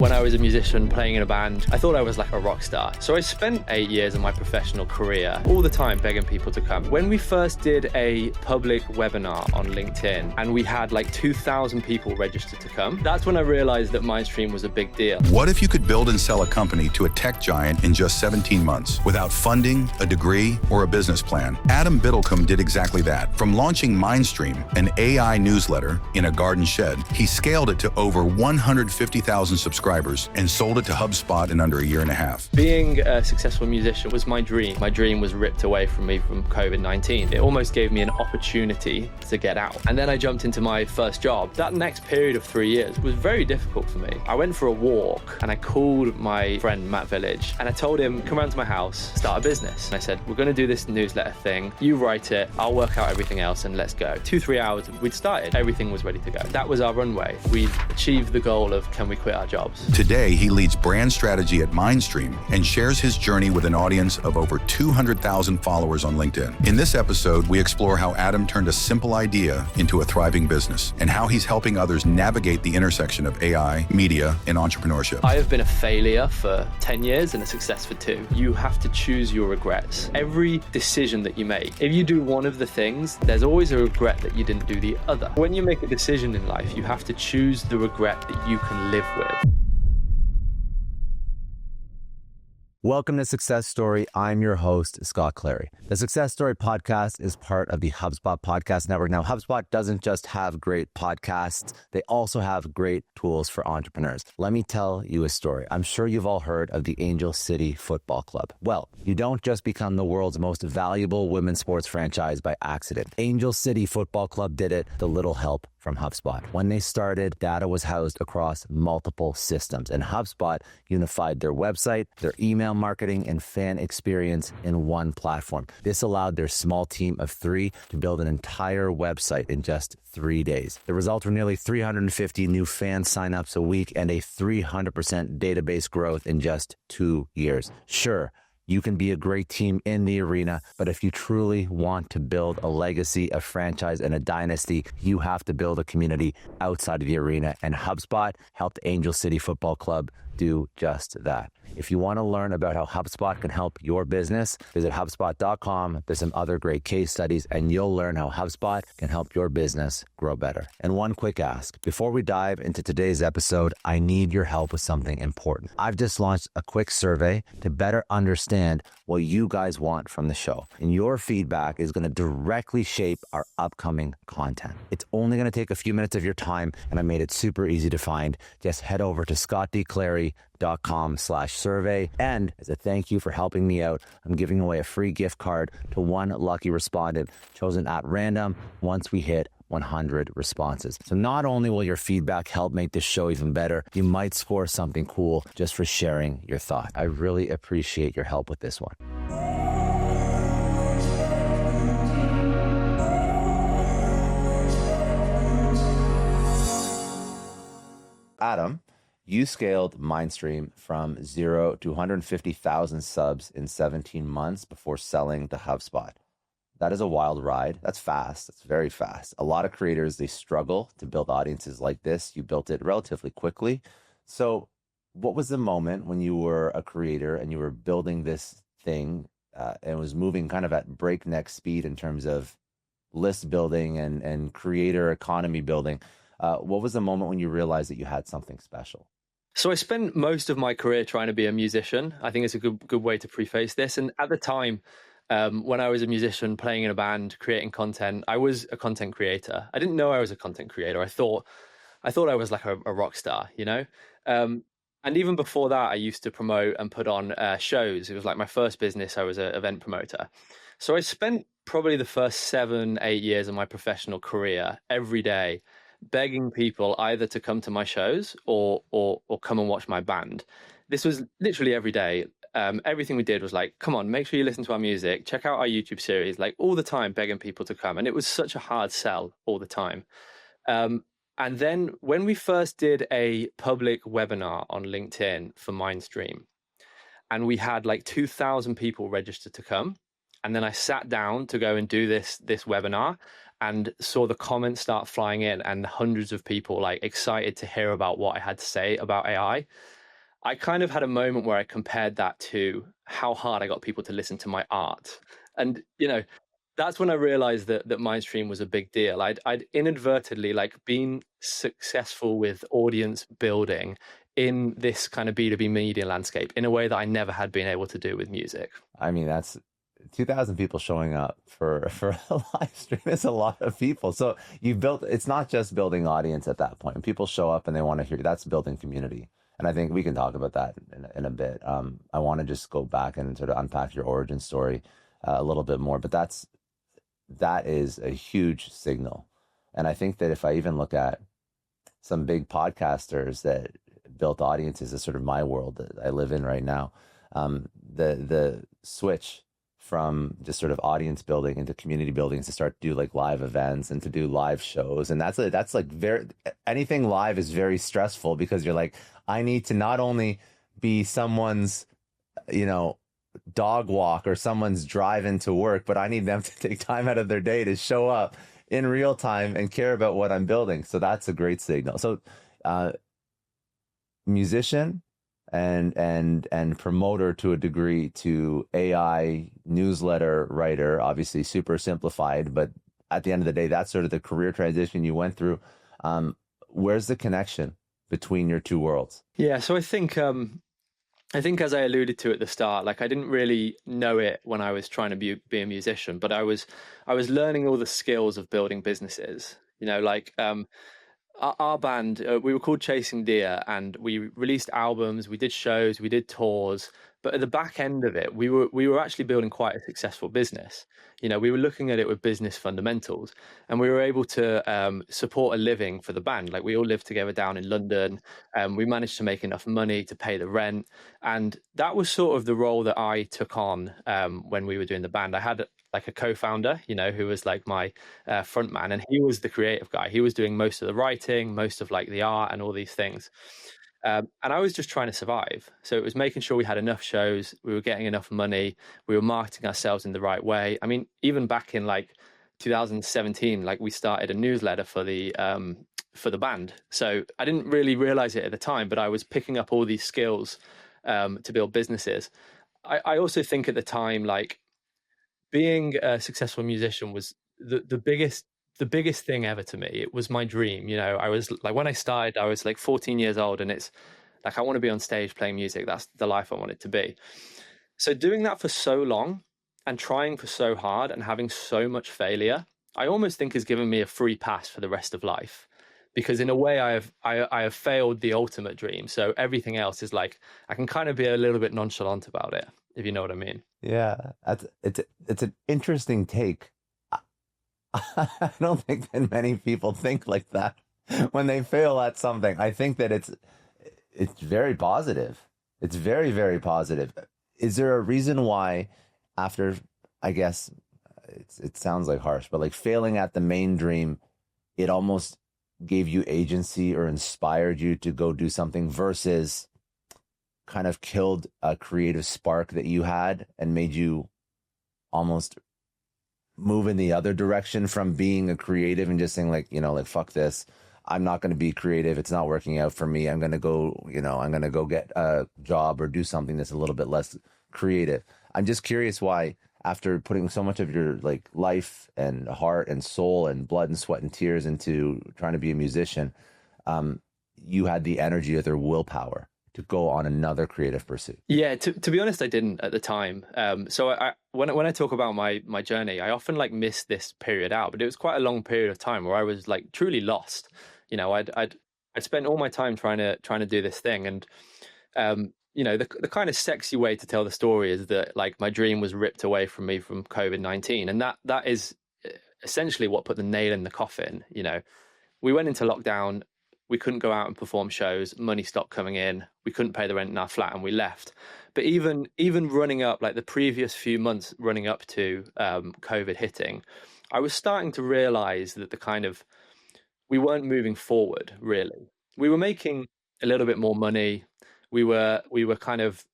When I was a musician playing in a band, I thought I was like a rock star. So I spent 8 years of my professional career all the time begging people to come. When we first did a public webinar on LinkedIn and we had like 2,000 people registered to come, that's when I realized that Mindstream was a big deal. What if you could build and sell a company to a tech giant in just 17 months without funding, a degree, or a business plan? Adam Biddlecombe did exactly that. From launching Mindstream, an AI newsletter in a garden shed, he scaled it to over 150,000 subscribers and sold it to HubSpot in under a year and a half. Being a successful musician was my dream. My dream was ripped away from me from COVID-19. It almost gave me an opportunity to get out. And then I jumped into my first job. That next period of 3 years was very difficult for me. I went for a walk and I called my friend Matt Village and I told him, come around to my house, start a business. And I said, we're going to do this newsletter thing. You write it, I'll work out everything else and let's go. 2-3 hours, we'd started. Everything was ready to go. That was our runway. We'd achieved the goal of can we quit our jobs? Today, he leads brand strategy at Mindstream and shares his journey with an audience of over 200,000 followers on LinkedIn. In this episode, we explore how Adam turned a simple idea into a thriving business and how he's helping others navigate the intersection of AI, media, and entrepreneurship. I have been a failure for 10 years and a success for 2. You have to choose your regrets. Every decision that you make, if you do one of the things, there's always a regret that you didn't do the other. When you make a decision in life, you have to choose the regret that you can live with. Welcome to Success Story. I'm your host, Scott Clary. The Success Story podcast is part of the HubSpot podcast network. Now, HubSpot doesn't just have great podcasts. They also have great tools for entrepreneurs. Let me tell you a story. I'm sure you've all heard of the Angel City Football Club. Well, you don't just become the world's most valuable women's sports franchise by accident. Angel City Football Club did it with a little help from HubSpot. When they started, data was housed across multiple systems, and HubSpot unified their website, their email marketing, and fan experience in one platform. This allowed their small team of 3 to build an entire website in just 3 days. The results were nearly 350 new fan signups a week and a 300% database growth in just 2 years. Sure, you can be a great team in the arena, but if you truly want to build a legacy, a franchise, and a dynasty, you have to build a community outside of the arena. And HubSpot helped Angel City Football Club do just that. If you want to learn about how HubSpot can help your business, visit HubSpot.com. There's some other great case studies, and you'll learn how HubSpot can help your business grow better. And one quick ask. Before we dive into today's episode, I need your help with something important. I've just launched a quick survey to better understand what you guys want from the show. And your feedback is going to directly shape our upcoming content. It's only going to take a few minutes of your time, and I made it super easy to find. Just head over to scottdclary.com/survey. And as a thank you for helping me out, I'm giving away a free gift card to one lucky respondent chosen at random once we hit 100 responses. So not only will your feedback help make this show even better, you might score something cool just for sharing your thought. I really appreciate your help with this one. Adam, you scaled Mindstream from 0 to 150,000 subs in 17 months before selling to HubSpot. That is a wild ride. That's fast. That's very fast. A lot of creators, they struggle to build audiences like this. You built it relatively quickly. So what was the moment when you were a creator and you were building this thing and was moving kind of at breakneck speed in terms of list building and creator economy building? What was the moment when you realized that you had something special? So I spent most of my career trying to be a musician. I think it's a good way to preface this. And at the time, when I was a musician playing in a band, creating content, I was a content creator. I didn't know I was a content creator. I thought I was like a rock star, you know? And even before that, I used to promote and put on shows. It was like my first business. I was an event promoter. So I spent probably the first 7-8 years of my professional career every day begging people either to come to my shows or come and watch my band. This was literally every day. Everything we did was like, come on, make sure you listen to our music, check out our YouTube series, like all the time begging people to come. And it was such a hard sell all the time. And then when we first did a public webinar on LinkedIn for Mindstream, and we had like 2,000 people registered to come, and then I sat down to go and do this webinar, and saw the comments start flying in and hundreds of people like excited to hear about what I had to say about I kind of had a moment where I compared that to how hard I got people to listen to my art. And, that's when I realized that Mindstream was a big deal. I'd inadvertently like been successful with audience building in this kind of B2B media landscape in a way that I never had been able to do with music. I mean, that's 2,000 people showing up for a live stream is a lot of people. So it's not just building audience at that point. When people show up and they want to hear you, that's building community. And I think we can talk about that in a bit. I want to just go back and sort of unpack your origin story a little bit more, but that is a huge signal. And I think that if I even look at some big podcasters that built audiences, is sort of my world that I live in right now, the switch from just sort of audience building into community building is to start to do like live events and to do live shows. And that's like anything live is very stressful because you're like, I need to not only be someone's, dog walk or someone's drive into work, but I need them to take time out of their day to show up in real time and care about what I'm building. So that's a great signal. So, musician and promoter to a degree, to AI newsletter writer, obviously super simplified, but at the end of the day, that's sort of the career transition you went through. Where's the connection between your two worlds? Yeah, so I think as I alluded to at the start, like I didn't really know it when I was trying to be a musician, but I was learning all the skills of building businesses. Our band, we were called Chasing Deer, and we released albums, we did shows, we did tours, but at the back end of it, we were actually building quite a successful business. We were looking at it with business fundamentals, and we were able to support a living for the band. Like we all lived together down in London, and we managed to make enough money to pay the rent. And that was sort of the role that I took on when we were doing the band. I had like a co-founder, who was like my front man, and he was the creative guy. He was doing most of the writing, most of like the art and all these things. And I was just trying to survive. So it was making sure we had enough shows, we were getting enough money, we were marketing ourselves in the right way. I mean, even back in like 2017, like we started a newsletter for the band. So I didn't really realize it at the time, but I was picking up all these skills to build businesses. I also think at the time, like being a successful musician was the biggest thing ever to me. It was my dream. I was like, when I started, I was like 14 years old, and it's like, I want to be on stage playing music. That's the life I want it to be. So doing that for so long and trying for so hard and having so much failure, I almost think has given me a free pass for the rest of life, because in a way I have failed the ultimate dream. So everything else is like, I can kind of be a little bit nonchalant about it, if you know what I mean. Yeah, it's an interesting take. I don't think that many people think like that when they fail at something. I think that it's very positive. It's very, very positive. Is there a reason why after, I guess it sounds like harsh, but like failing at the main dream, it almost gave you agency or inspired you to go do something versus kind of killed a creative spark that you had and made you almost move in the other direction from being a creative and just saying like, fuck this. I'm not going to be creative. It's not working out for me. I'm going to go, I'm going to go get a job or do something that's a little bit less creative. I'm just curious why, after putting so much of your like life and heart and soul and blood and sweat and tears into trying to be a musician, you had the energy or their willpower to go on another creative pursuit. Yeah, to be honest, I didn't at the time. So when I talk about my journey, I often like miss this period out, but it was quite a long period of time where I was like truly lost. I'd spent all my time trying to do this thing, and the kind of sexy way to tell the story is that like my dream was ripped away from me from COVID-19, and that is essentially what put the nail in the coffin. We went into lockdown. We couldn't go out and perform shows. Money stopped coming in. We couldn't pay the rent in our flat, and we left. But even running up, like the previous few months running up to COVID hitting, I was starting to realize that we weren't moving forward, really. We were making a little bit more money. We were kind of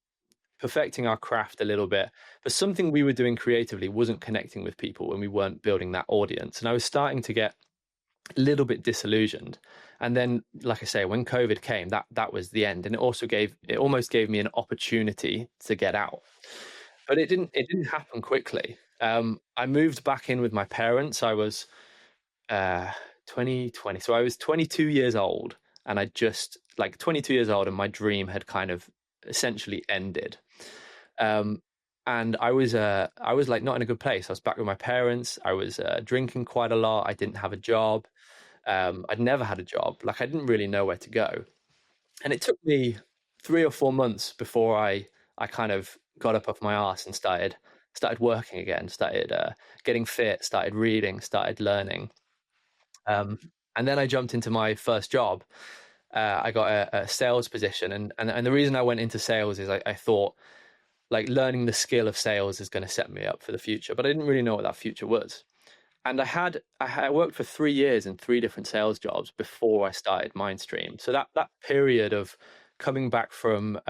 perfecting our craft a little bit, but something we were doing creatively wasn't connecting with people and we weren't building that audience. And I was starting to get a little bit disillusioned. And then, like I say, when COVID came, that was the end. And it almost gave me an opportunity to get out. But it didn't happen quickly. I moved back in with my parents. I was 2020. So I was 22 years old, and I just like 22 years old, and my dream had kind of essentially ended. And I was like not in a good place. I was back with my parents. I was drinking quite a lot. I didn't have a job. I'd never had a job. Like I didn't really know where to go. And it took me 3 or 4 months before I kind of got up off my arse and started working again, started getting fit, started reading, started learning. And then I jumped into my first job. I got a sales position, and the reason I went into sales is I thought like learning the skill of sales is going to set me up for the future, but I didn't really know what that future was. And I worked for 3 years in 3 different sales jobs before I started Mindstream. So that period of coming back from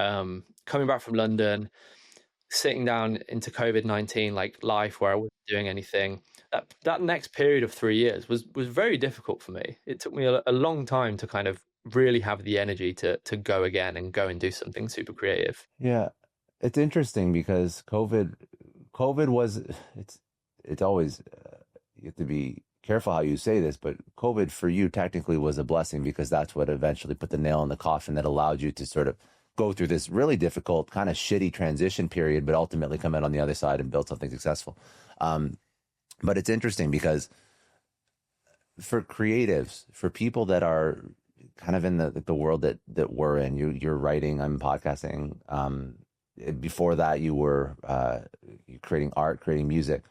London, sitting down into COVID-19 like life where I wasn't doing anything, that next period of 3 years was very difficult for me. It took me a long time to kind of really have the energy to go again and go and do something super creative. Yeah, it's interesting because COVID was it's always you have to be careful how you say this, but COVID for you technically was a blessing because that's what eventually put the nail in the coffin that allowed you to sort of go through this really difficult, kind of shitty transition period, but ultimately come out on the other side and build something successful. But it's interesting because for creatives, for people that are kind of in the world that we're in, you're writing, I'm podcasting. Before that, you were creating art, creating music.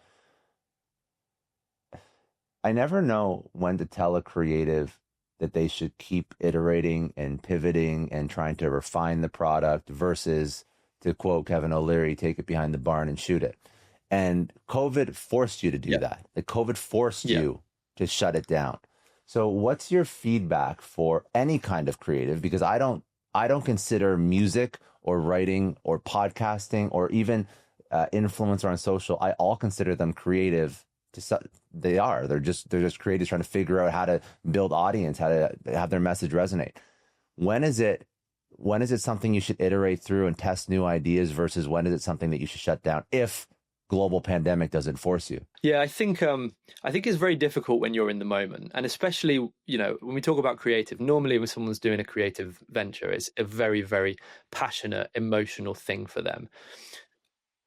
I never know when to tell a creative that they should keep iterating and pivoting and trying to refine the product versus, to quote Kevin O'Leary, take it behind the barn and shoot it. And COVID forced you to do that. Like COVID forced you to shut it down. So what's your feedback for any kind of creative? Because I don't consider music or writing or podcasting or even influencer on social, I all consider them creative. They're just creators trying to figure out how to build audience, how to have their message resonate. When is it something you should iterate through and test new ideas versus when is it something that you should shut down if global pandemic doesn't force you? Yeah, I think it's very difficult when you're in the moment, and especially when we talk about creative. Normally, when someone's doing a creative venture, it's a very, very passionate, emotional thing for them.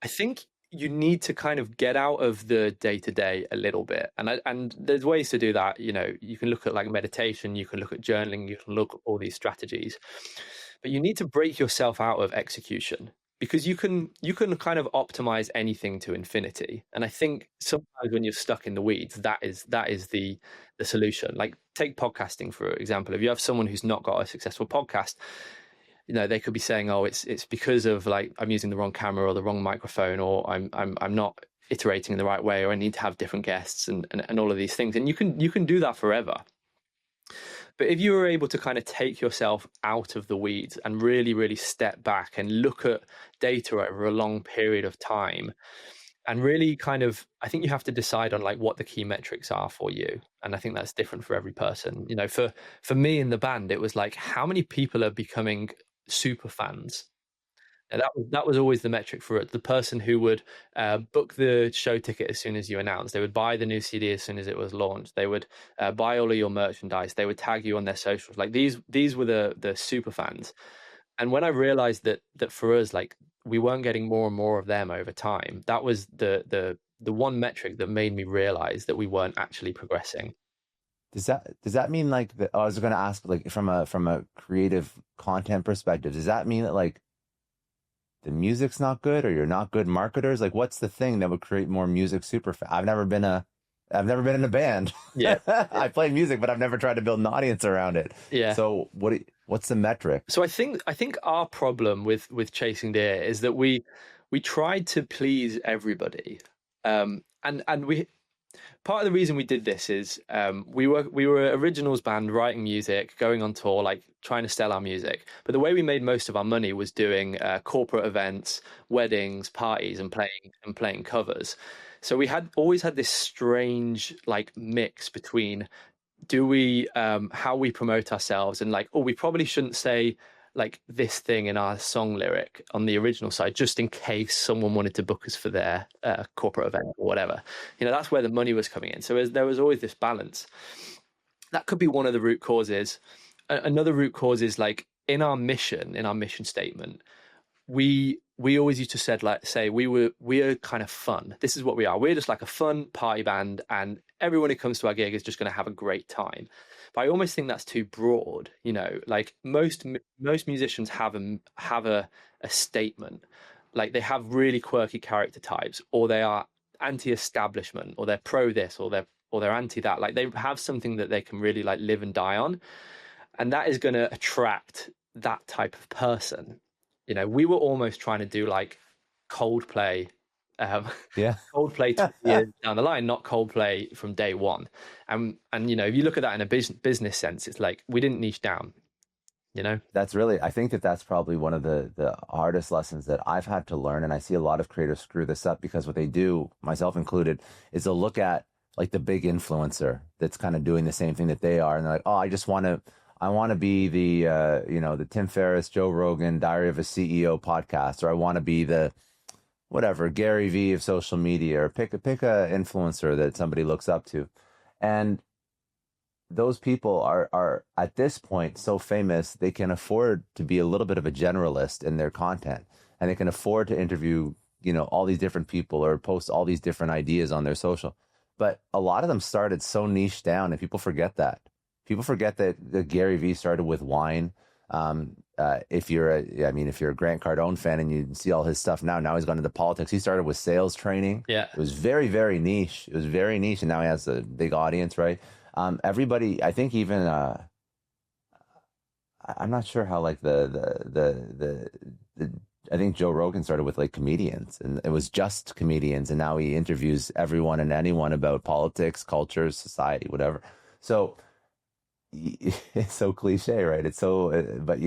I think you need to kind of get out of the day-to-day a little bit, and there's ways to do that. You can look at like meditation, you can look at journaling, you can look at all these strategies, but you need to break yourself out of execution, because you can kind of optimize anything to infinity. And I think sometimes when you're stuck in the weeds, that is the solution. Like take podcasting for example. If you have someone who's not got a successful podcast, they could be saying, oh, it's because of like I'm using the wrong camera or the wrong microphone, or I'm not iterating in the right way, or I need to have different guests and all of these things. And you can do that forever. But if you were able to kind of take yourself out of the weeds and really, really step back and look at data over a long period of time, and really kind of, I think you have to decide on like what the key metrics are for you. And I think that's different for every person. For me in the band, it was like, how many people are becoming super fans? And that was always the metric for it. The person who would book the show ticket as soon as you announced, they would buy the new CD as soon as it was launched, they would buy all of your merchandise, they would tag you on their socials. Like these were the super fans. And when I realized that for us, like we weren't getting more and more of them over time, that was the one metric that made me realize that we weren't actually progressing. Does that mean like that? I was going to ask, like from a creative content perspective, does that mean that like the music's not good, or you're not good marketers? Like, what's the thing that would create more music super fan? I've never been in a band. Yeah. I play music, but I've never tried to build an audience around it. Yeah. So what's the metric? So I think our problem with Chasing Deer is that we tried to please everybody. And part of the reason we did this is we were originals band writing music, going on tour, like trying to sell our music. But the way we made most of our money was doing corporate events, weddings, parties, and playing covers. So we had always had this strange like mix between do we how we promote ourselves and like, oh, we probably shouldn't say like this thing in our song lyric on the original side, just in case someone wanted to book us for their corporate event or whatever. That's where the money was coming in. So there was always this balance. That could be one of the root causes. Another root cause is like in our mission statement, we always used to say we're kind of fun. This is what we are. We're just like a fun party band, and everyone who comes to our gig is just going to have a great time. But I almost think that's too broad. Like most musicians have a statement. Like they have really quirky character types, or they are anti-establishment, or they're pro this, or they're anti that. Like they have something that they can really like live and die on, and that is going to attract that type of person. We were almost trying to do like Coldplay, Coldplay 20 years down the line, not Coldplay from day one. And if you look at that in a business sense, it's like we didn't niche down. That's really, I think that's probably one of the hardest lessons that I've had to learn. And I see a lot of creators screw this up because what they do, myself included, is they'll look at like the big influencer that's kind of doing the same thing that they are. And they're like, oh, I want to be the, the Tim Ferriss, Joe Rogan, Diary of a CEO podcast, or I want to be the, whatever, Gary Vee of social media, or pick a influencer that somebody looks up to. And those people are at this point so famous, they can afford to be a little bit of a generalist in their content, and they can afford to interview, all these different people or post all these different ideas on their social. But a lot of them started so niche down, and people forget that. People forget that Gary Vee started with wine. If you're a Grant Cardone fan and you see all his stuff now he's gone into politics. He started with sales training. Yeah, it was very, very niche. It was very niche, and now he has a big audience, right? Everybody, I think, even I'm not sure how like the I think Joe Rogan started with like comedians, and it was just comedians, and now he interviews everyone and anyone about politics, culture, society, whatever. So it's so cliche, right? It's so, but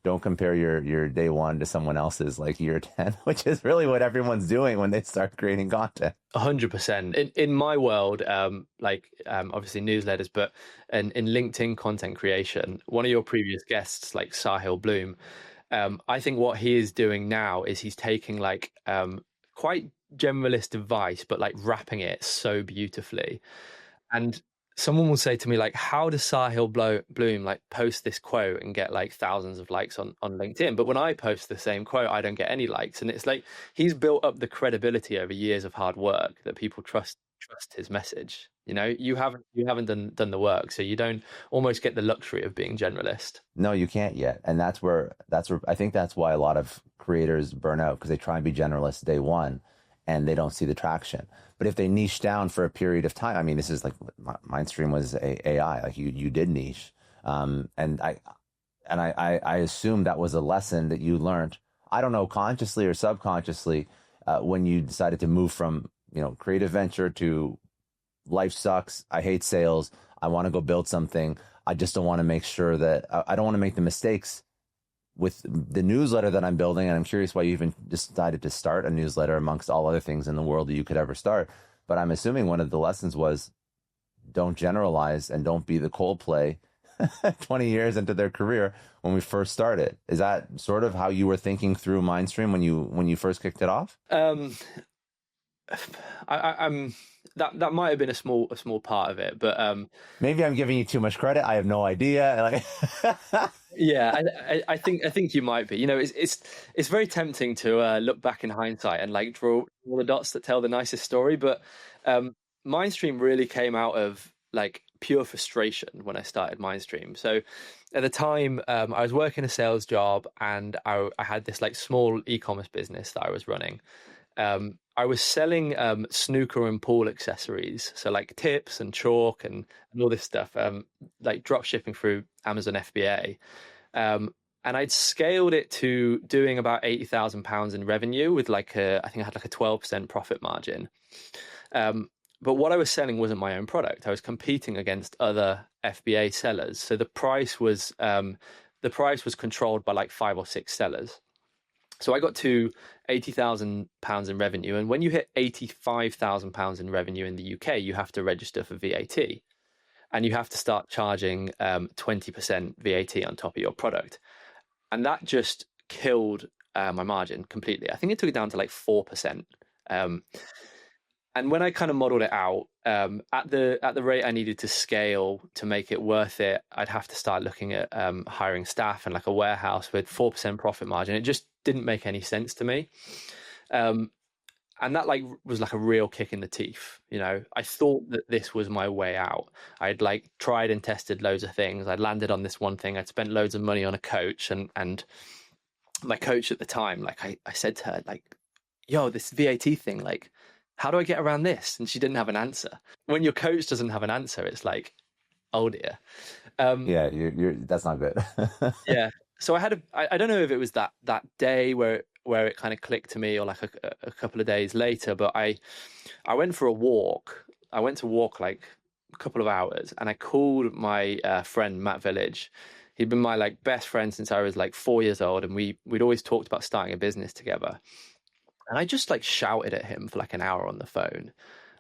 don't compare your day one to someone else's like year 10, which is really what everyone's doing when they start creating content. 100%. In my world, obviously newsletters, but in LinkedIn content creation, one of your previous guests, like Sahil Bloom, I think what he is doing now is he's taking like quite generalist advice, but like wrapping it so beautifully. And someone will say to me, like, how does Sahil Bloom like post this quote and get like thousands of likes on LinkedIn? But when I post the same quote, I don't get any likes. And it's like he's built up the credibility over years of hard work that people trust his message. You haven't done the work, so you don't almost get the luxury of being generalist. No, you can't yet. And that's where I think that's why a lot of creators burn out, because they try and be generalists day one and they don't see the traction. But if they niche down for a period of time, I mean, this is like Mindstream was AI, like you did niche. And I assume that was a lesson that you learned, I don't know, consciously or subconsciously, when you decided to move from, creative venture to life sucks. I hate sales. I want to go build something. I just don't want to make sure that I don't want to make the mistakes with the newsletter that I'm building. And I'm curious why you even decided to start a newsletter amongst all other things in the world that you could ever start. But I'm assuming one of the lessons was don't generalize and don't be the Coldplay 20 years into their career when we first started. Is that sort of how you were thinking through Mindstream when you first kicked it off? I'm that might have been a small part of it, but maybe I'm giving you too much credit. I have no idea. Yeah, I think you might be. It's very tempting to look back in hindsight and like draw all the dots that tell the nicest story. But Mindstream really came out of like pure frustration when I started Mindstream. So at the time, I was working a sales job, and I had this like small e-commerce business that I was running. I was selling snooker and pool accessories, so like tips and chalk and all this stuff, like drop shipping through Amazon FBA. And I'd scaled it to doing about £80,000 in revenue with I think I had like a 12% profit margin. But what I was selling wasn't my own product. I was competing against other FBA sellers. So the price was controlled by like 5 or 6 sellers. So I got to £80,000 in revenue. And when you hit £85,000 in revenue in the UK, you have to register for VAT. And you have to start charging 20% VAT on top of your product. And that just killed my margin completely. I think it took it down to like 4%. And when I kind of modeled it out, at the rate I needed to scale to make it worth it, I'd have to start looking at hiring staff and like a warehouse with 4% profit margin. It just didn't make any sense to me. And that like was like a real kick in the teeth. You know, I thought that this was my way out. I'd like tried and tested loads of things. I'd landed on this one thing. I'd spent loads of money on a coach, and my coach at the time, like I said to her, like, yo, this VAT thing, like, how do I get around this? And she didn't have an answer. When your coach doesn't have an answer, it's like, oh dear. Yeah, you're that's not good. Yeah. So I don't know if it was that day where it kind of clicked to me, or like a couple of days later, but I went for a walk. I went to walk like a couple of hours, and I called my friend Matt Village. He'd been my like best friend since I was like 4 years old, and we'd always talked about starting a business together. And I just like shouted at him for like an hour on the phone,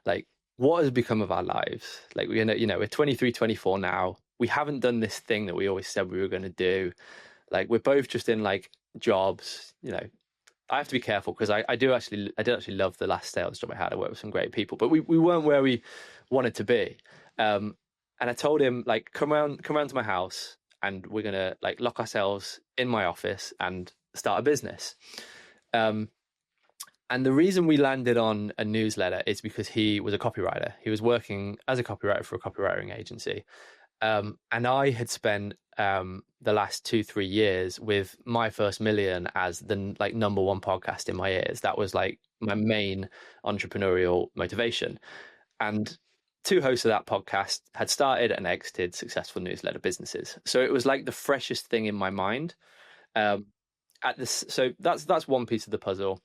like, what has become of our lives? Like, we're 23, 24 now. We haven't done this thing that we always said we were going to do. Like, we're both just in like jobs. You know, I have to be careful because I did actually love the last sales job I had. I worked with some great people, but we weren't where we wanted to be. And I told him, like, come around to my house, and we're gonna like lock ourselves in my office and start a business. And the reason we landed on a newsletter is because he was a copywriter. He was working as a copywriter for a copywriting agency. And I had spent the last 2-3 years with My First Million as the like number one podcast in my ears. That was like my main entrepreneurial motivation. And 2 hosts of that podcast had started and exited successful newsletter businesses. So it was like the freshest thing in my mind. So that's one piece of the puzzle.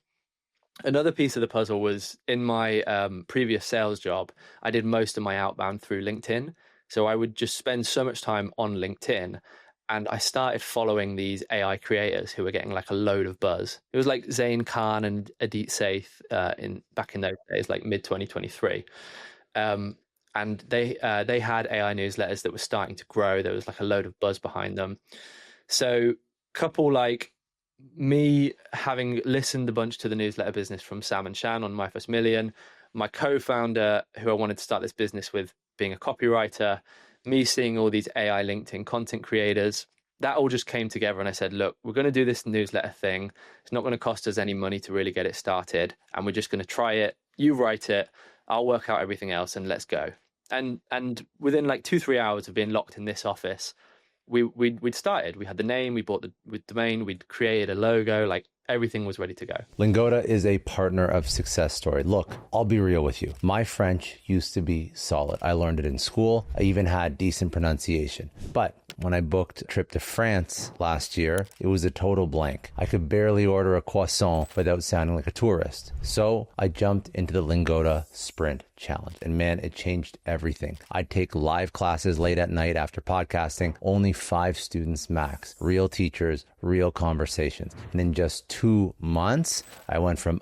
Another piece of the puzzle was in my previous sales job, I did most of my outbound through LinkedIn. So I would just spend so much time on LinkedIn, and I started following these AI creators who were getting like a load of buzz. It was like Zain Khan and Adit Saith back in those days, like mid 2023. And they had AI newsletters that were starting to grow. There was like a load of buzz behind them. So couple like me having listened a bunch to the newsletter business from Sam and Shan on My First Million, my co-founder who I wanted to start this business with being a copywriter, me seeing all these AI LinkedIn content creators, that all just came together. And I said, look, we're going to do this newsletter thing. It's not going to cost us any money to really get it started. And we're just going to try it. You write it. I'll work out everything else, and let's go. And within like 2-3 hours of being locked in this office, we'd started. We had the name, we bought the domain, we'd created a logo, like everything was ready to go. Lingoda is a partner of Success Story. Look, I'll be real with you. My French used to be solid. I learned it in school. I even had decent pronunciation. But when I booked a trip to France last year, it was a total blank. I could barely order a croissant without sounding like a tourist. So I jumped into the Lingoda Sprint Challenge. And man, it changed everything. I'd take live classes late at night after podcasting, only 5 students max, real teachers, real conversations. And in just 2 months, I went from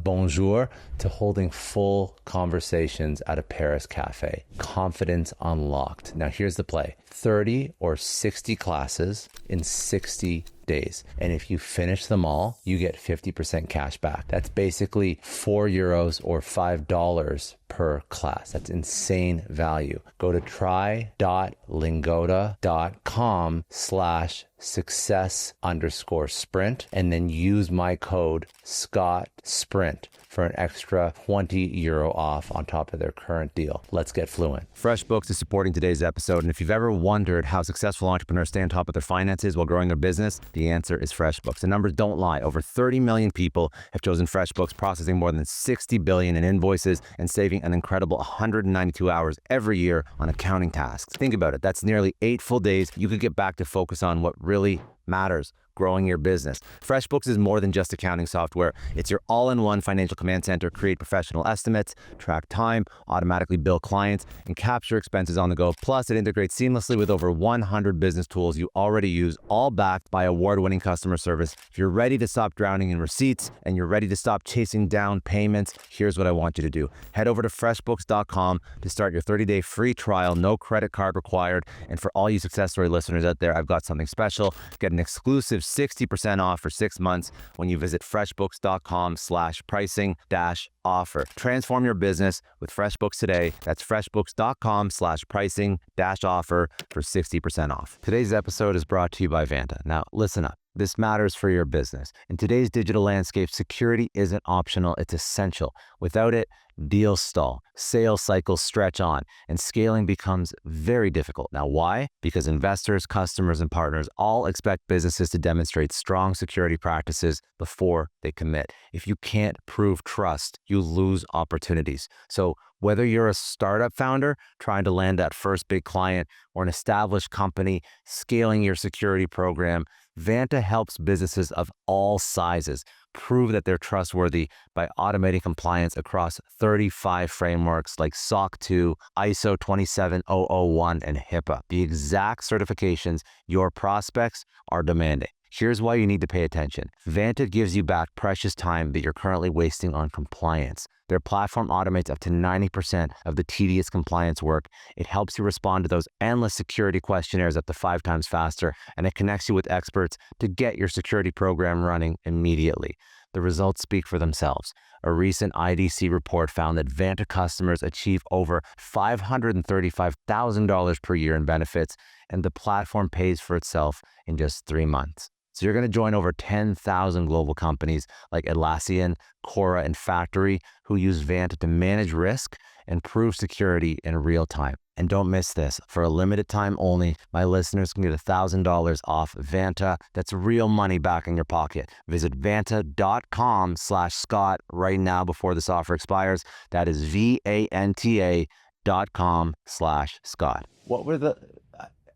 bonjour to holding full conversations at a Paris cafe. Confidence unlocked. Now here's the play. 30 or 60 classes in 60 days. And if you finish them all, you get 50% cash back. That's basically €4 or $5 per class. That's insane value. Go to try.lingoda.com/success_sprint and then use my code ScottSprint for an extra €20 off on top of their current deal. Let's get fluent. FreshBooks is supporting today's episode. And if you've ever wondered how successful entrepreneurs stay on top of their finances while growing their business, the answer is FreshBooks. The numbers don't lie. Over 30 million people have chosen FreshBooks, processing more than 60 billion in invoices and saving an incredible 192 hours every year on accounting tasks. Think about it. That's nearly 8 full days you could get back to focus on what really matters: growing your business. FreshBooks is more than just accounting software. It's your all-in-one financial command center. Create professional estimates, track time, automatically bill clients, and capture expenses on the go. Plus, it integrates seamlessly with over 100 business tools you already use, all backed by award-winning customer service. If you're ready to stop drowning in receipts and you're ready to stop chasing down payments, here's what I want you to do. Head over to freshbooks.com to start your 30-day free trial, no credit card required. And for all you Success Story listeners out there, I've got something special. Get an exclusive 60% off for 6 months when you visit freshbooks.com/pricing-offer. Transform your business with FreshBooks today. That's freshbooks.com/pricing-offer for 60% off. Today's episode is brought to you by Vanta. Now, listen up. This matters for your business. In today's digital landscape, security isn't optional, it's essential. Without it, deals stall, sales cycles stretch on, and scaling becomes very difficult. Now, why? Because investors, customers, and partners all expect businesses to demonstrate strong security practices before they commit. If you can't prove trust, you lose opportunities. So whether you're a startup founder trying to land that first big client or an established company scaling your security program, Vanta helps businesses of all sizes prove that they're trustworthy by automating compliance across 35 frameworks like SOC 2, ISO 27001, and HIPAA, the exact certifications your prospects are demanding. Here's why you need to pay attention. Vanta gives you back precious time that you're currently wasting on compliance. Their platform automates up to 90% of the tedious compliance work. It helps you respond to those endless security questionnaires up to 5 times faster, and it connects you with experts to get your security program running immediately. The results speak for themselves. A recent IDC report found that Vanta customers achieve over $535,000 per year in benefits, and the platform pays for itself in just 3 months. So you're going to join over 10,000 global companies like Atlassian, Cora, and Factory who use Vanta to manage risk and prove security in real time. And don't miss this. For a limited time only, my listeners can get $1,000 off Vanta. That's real money back in your pocket. Visit vanta.com/Scott right now before this offer expires. That is VANTA.com/Scott. What were the,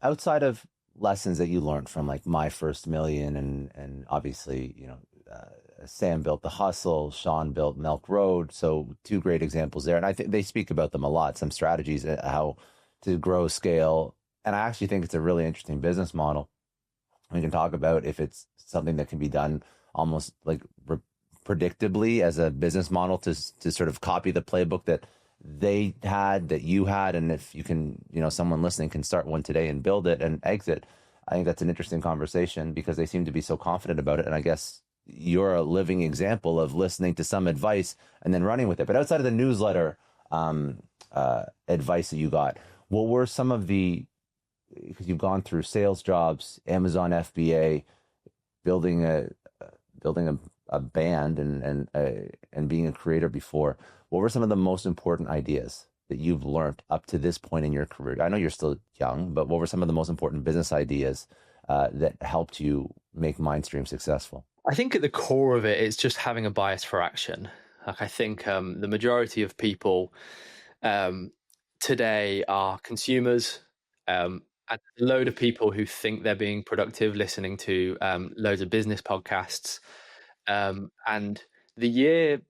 outside of lessons that you learned from like My First Million and obviously, Sam built The Hustle, Sean built Milk Road. So 2 great examples there. And I think they speak about them a lot, some strategies, how to grow, scale. And I actually think it's a really interesting business model. We can talk about if it's something that can be done almost like predictably as a business model to sort of copy the playbook that they had, that you had, and if you can, someone listening can start one today and build it and exit. I think that's an interesting conversation because they seem to be so confident about it. And I guess you're a living example of listening to some advice and then running with it. But outside of the newsletter advice that you got, what were some of because you've gone through sales jobs, Amazon FBA, building a band and being a creator before, what were some of the most important ideas that you've learned up to this point in your career? I know you're still young, but what were some of the most important business ideas that helped you make Mindstream successful? I think at the core of it, it's just having a bias for action. Like I think the majority of people today are consumers, and a load of people who think they're being productive listening to loads of business podcasts. And the year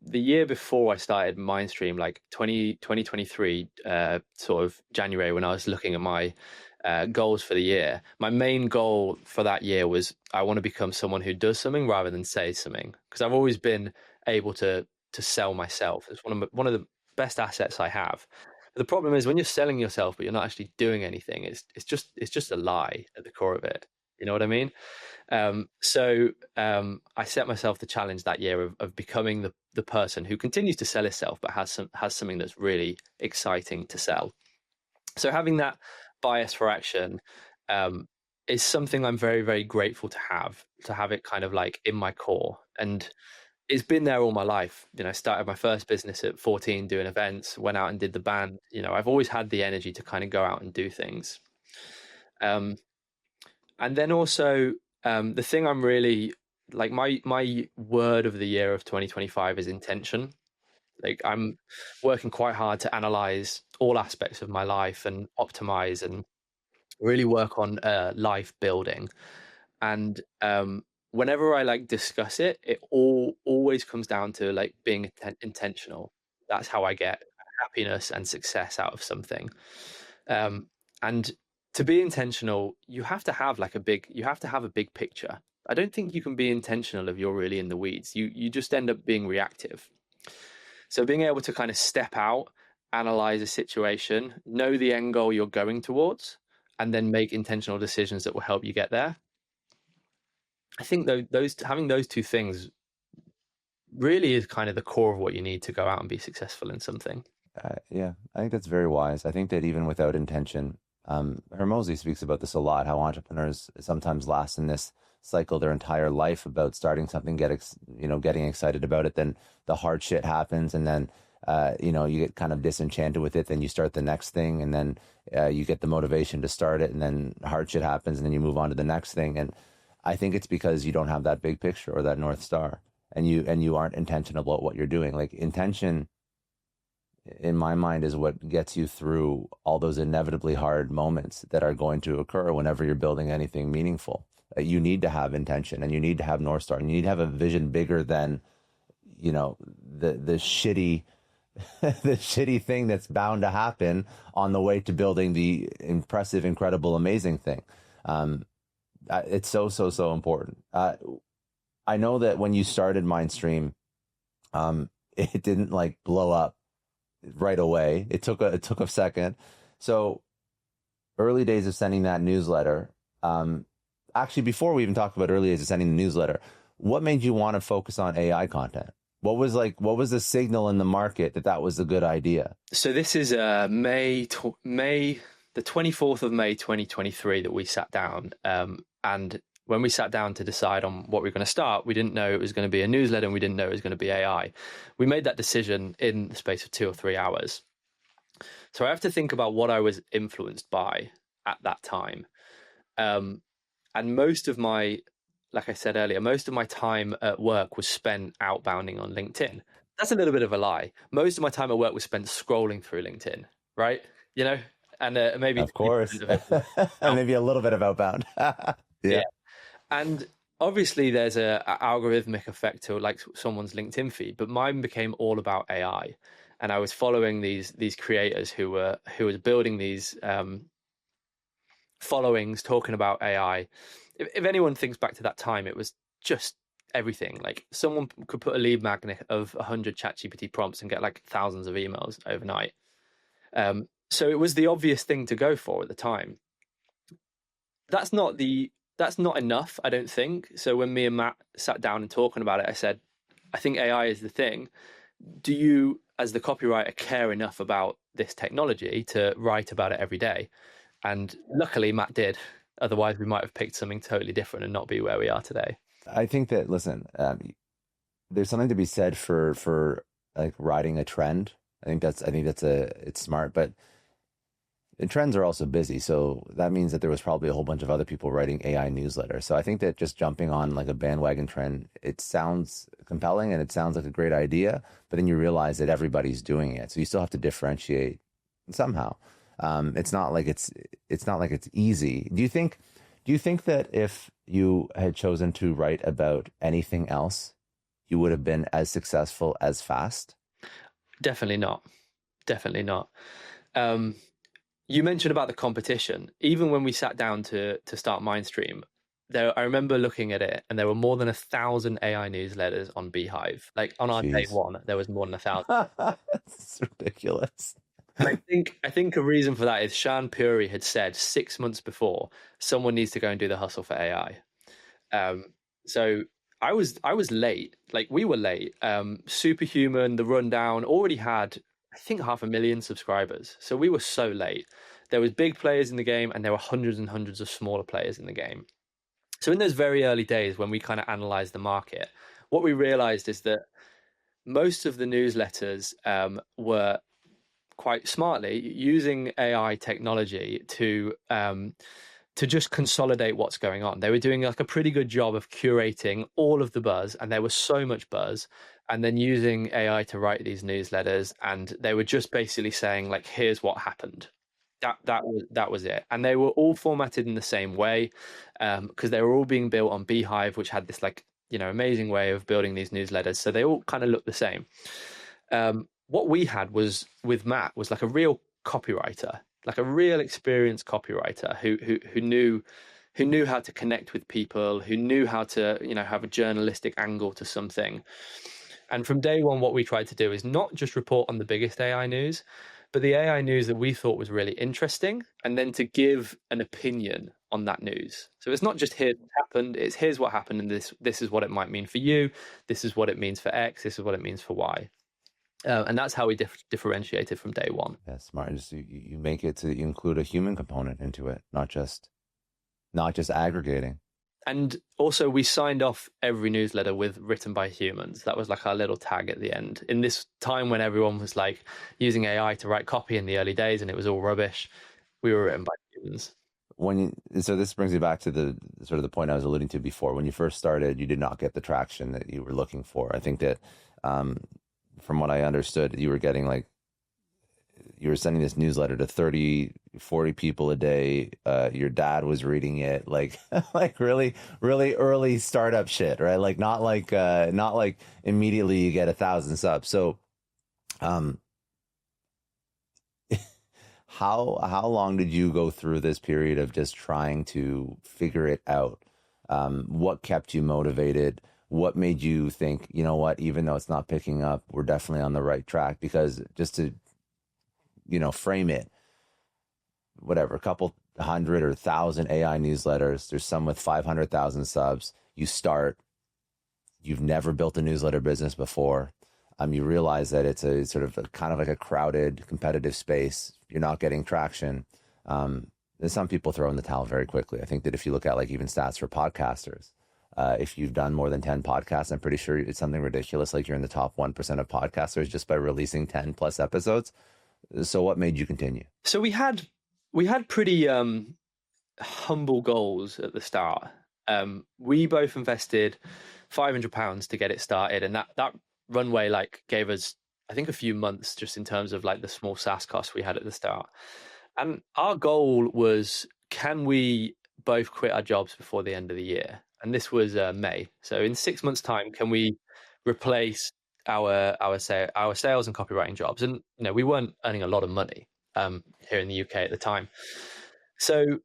before I started Mindstream, like 2023, sort of January, when I was looking at my goals for the year, my main goal for that year was I want to become someone who does something rather than says something, because I've always been able to sell myself. It's one of the best assets I have. But the problem is when you're selling yourself but you're not actually doing anything, it's just a lie at the core of it. You know what I mean? So I set myself the challenge that year of becoming the person who continues to sell itself but has something that's really exciting to sell. So having that bias for action is something I'm very, very grateful to have it kind of like in my core. And it's been there all my life. I started my first business at 14 doing events, went out and did the band. I've always had the energy to kind of go out and do things. And then also the thing I'm really like, my word of the year of 2025 is intention. Like I'm working quite hard to analyze all aspects of my life and optimize and really work on life building. And whenever I like discuss it, it always comes down to like being intentional. That's how I get happiness and success out of something. And to be intentional, you have to have a big picture. I don't think you can be intentional if you're really in the weeds. You just end up being reactive. So being able to kind of step out, analyze a situation, know the end goal you're going towards, and then make intentional decisions that will help you get there. I think having those two things really is kind of the core of what you need to go out and be successful in something. Yeah, I think that's very wise. I think that even without intention, Hermosi speaks about this a lot, how entrepreneurs sometimes last in this cycle their entire life about starting something, getting excited about it, then the hard shit happens, and then you get kind of disenchanted with it, then you start the next thing, and then you get the motivation to start it, and then hard shit happens, and then you move on to the next thing. And I think it's because you don't have that big picture or that North Star, and you aren't intentional about what you're doing. Like, intention, in my mind, is what gets you through all those inevitably hard moments that are going to occur whenever you're building anything meaningful. You need to have intention, and you need to have North Star, and you need to have a vision bigger than, the shitty the shitty thing that's bound to happen on the way to building the impressive, incredible, amazing thing. It's so important. I know that when you started Mindstream, it didn't like blow up right away. It took a second. So early days of sending that newsletter, actually, before we even talked about early days of sending the newsletter, what made you want to focus on AI content? What was the signal in the market that was a good idea? So this is May the 24th of May 2023 that we sat down, and when we sat down to decide on what we were going to start, we didn't know it was going to be a newsletter, and we didn't know it was going to be AI. We made that decision in the space of 2 or 3 hours. So I have to think about what I was influenced by at that time. And most of my, like I said earlier, most of my time at work was spent outbounding on LinkedIn. That's a little bit of a lie. Most of my time at work was spent scrolling through LinkedIn, right? And maybe, of course, and maybe a little bit of outbound. Yeah. And obviously there's a algorithmic effect to like someone's LinkedIn feed, but mine became all about AI. And I was following these creators who were building these followings, talking about AI. If anyone thinks back to that time, it was just everything. Like, someone could put a lead magnet of 100 ChatGPT prompts and get like thousands of emails overnight. So it was the obvious thing to go for at the time. That's not enough, I don't think. So when me and Matt sat down and talking about it, I said, I think AI is the thing. Do you, as the copywriter, care enough about this technology to write about it every day? And luckily Matt did. Otherwise we might have picked something totally different and not be where we are today. I think that, listen, there's something to be said for like riding a trend. I think it's smart, but the trends are also busy. So that means that there was probably a whole bunch of other people writing AI newsletters. So I think that just jumping on like a bandwagon trend, it sounds compelling and it sounds like a great idea, but then you realize that everybody's doing it. So you still have to differentiate somehow. It's not like it's easy. Do you think that if you had chosen to write about anything else, you would have been as successful as fast? Definitely not. You mentioned about the competition. Even when we sat down to start Mindstream, I remember looking at it, and there were more than 1,000 AI newsletters on Beehive. Like, on our day one, there was more than 1,000. It's ridiculous. I think a reason for that is Shan Puri had said 6 months before, someone needs to go and do the hustle for AI. So I was late. Like, we were late. Superhuman, The Rundown already had, I think, 500,000 subscribers. So we were so late. There was big players in the game, and there were hundreds and hundreds of smaller players in the game. So in those very early days, when we kind of analyzed the market, what we realized is that most of the newsletters were quite smartly using AI technology to just consolidate what's going on. They were doing like a pretty good job of curating all of the buzz, and there was so much buzz, and then using AI to write these newsletters, and they were just basically saying, like, here's what happened. That was it. And they were all formatted in the same way, because they were all being built on Beehive, which had this like, amazing way of building these newsletters. So they all kind of look the same. What we had was with Matt was like a real copywriter, like a real experienced copywriter who knew how to connect with people, who knew how to, have a journalistic angle to something. And from day one, what we tried to do is not just report on the biggest AI news, but the AI news that we thought was really interesting, and then to give an opinion on that news. So it's not just here's what happened, it's here's what happened, and this is what it might mean for you, this is what it means for X, this is what it means for Y. And that's how we differentiated from day one. Yeah, smart. Just you make it to include a human component into it, not just aggregating. And also, we signed off every newsletter with written by humans. That was like our little tag at the end. In this time when everyone was like using AI to write copy in the early days and it was all rubbish, we were written by humans. So this brings me back to the sort of the point I was alluding to before. When you first started, you did not get the traction that you were looking for. I think that from what I understood, you were sending this newsletter to 30, 40 people a day. Your dad was reading it, like really, really early startup shit, right? Like not like immediately you get 1,000 subs. So, how long did you go through this period of just trying to figure it out? What kept you motivated? What made you think, you know what, even though it's not picking up, we're definitely on the right track? Because just to, frame it, whatever, a couple hundred or 1,000 AI newsletters, there's some with 500,000 subs. You've never built a newsletter business before. You realize that it's a sort of kind of like a crowded, competitive space. You're not getting traction. There's some people throw in the towel very quickly. I think that if you look at like even stats for podcasters, if you've done more than 10 podcasts, I'm pretty sure it's something ridiculous. Like you're in the top 1% of podcasters just by releasing 10 plus episodes. So what made you continue? So we had pretty humble goals at the start. We both invested £500 to get it started, and that runway like gave us, I think, a few months just in terms of like the small SaaS costs we had at the start. And our goal was, can we both quit our jobs before the end of the year? And this was May. So in 6 months' time, can we replace our sales and copywriting jobs? And we weren't earning a lot of money here in the UK at the time. So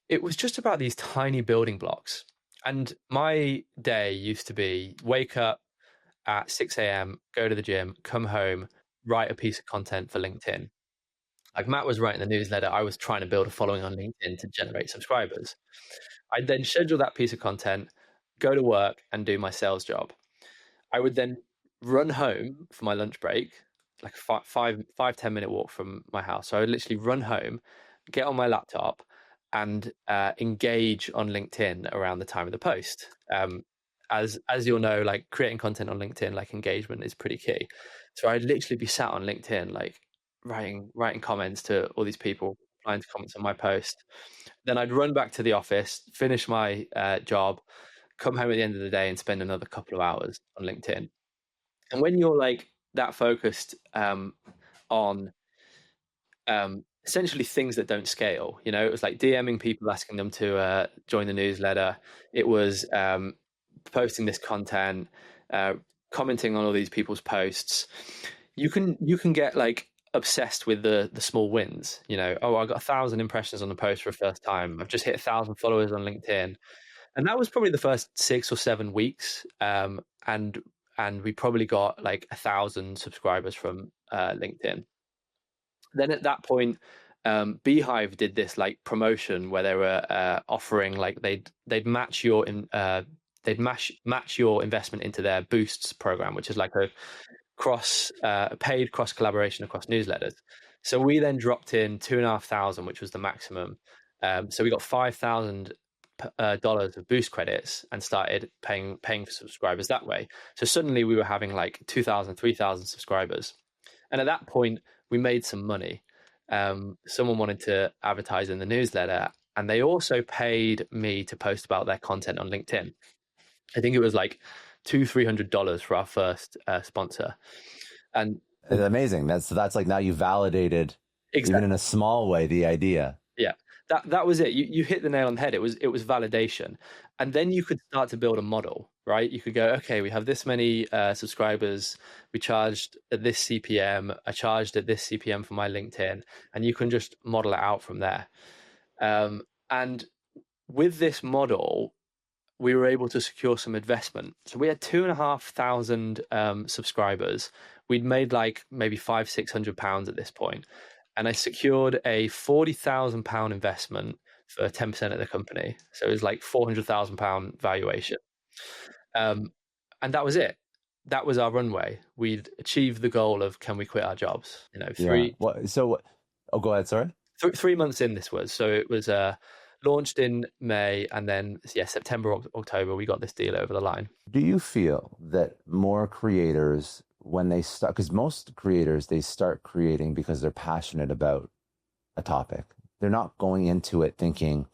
it was just about these tiny building blocks. And my day used to be wake up at 6 a.m., go to the gym, come home, write a piece of content for LinkedIn. Like Matt was writing the newsletter, I was trying to build a following on LinkedIn to generate subscribers. I'd then schedule that piece of content, go to work and do my sales job. I would then run home for my lunch break, like a 5-10 minute walk from my house. So I would literally run home, get on my laptop and engage on LinkedIn around the time of the post. As you'll know, like creating content on LinkedIn, like engagement is pretty key. So I'd literally be sat on LinkedIn, like writing comments to all these people, replying to comments on my post. Then I'd run back to the office, finish my job, come home at the end of the day and spend another couple of hours on LinkedIn. And when you're like that focused on essentially things that don't scale, it was like DMing people, asking them to join the newsletter. It was posting this content, commenting on all these people's posts. You can get like obsessed with the small wins. I got 1,000 impressions on the post for the first time. I've just hit 1,000 followers on LinkedIn. And that was probably the first 6 or 7 weeks. And we probably got like 1,000 subscribers from LinkedIn. Then at that point, Beehive did this like promotion where they were offering like they'd match your match your investment into their Boosts program, which is like a paid cross collaboration across newsletters. So we then dropped in 2,500, which was the maximum. So we got $5,000 of Boost credits and started paying for subscribers that way. So suddenly we were having like 2,000, 3,000 subscribers. And at that point, we made some money. Someone wanted to advertise in the newsletter, and they also paid me to post about their content on LinkedIn. I think it was like $200-300 for our first sponsor. And it's amazing. That's like now you validated Exactly. Even in a small way, the idea. Yeah, that was it. You hit the nail on the head. It was validation, and then you could start to build a model, right? You could go, okay, we have this many subscribers. We charged at this CPM. I charged at this CPM for my LinkedIn, and you can just model it out from there. And with this model, we were able to secure some investment. So we had 2,500 subscribers. We'd made like maybe £500-600 at this point, and I secured a £40,000 investment for 10% of the company. So it was like £400,000 valuation, and that was it. That was our runway. We'd achieved the goal of can we quit our jobs? Three. What? So, oh, go ahead. Sorry. 3 months in this was. So it was launched in May, and then September, October, we got this deal over the line. Do you feel that more creators, when they start, because most creators, they start creating because they're passionate about a topic. They're not going into it thinking,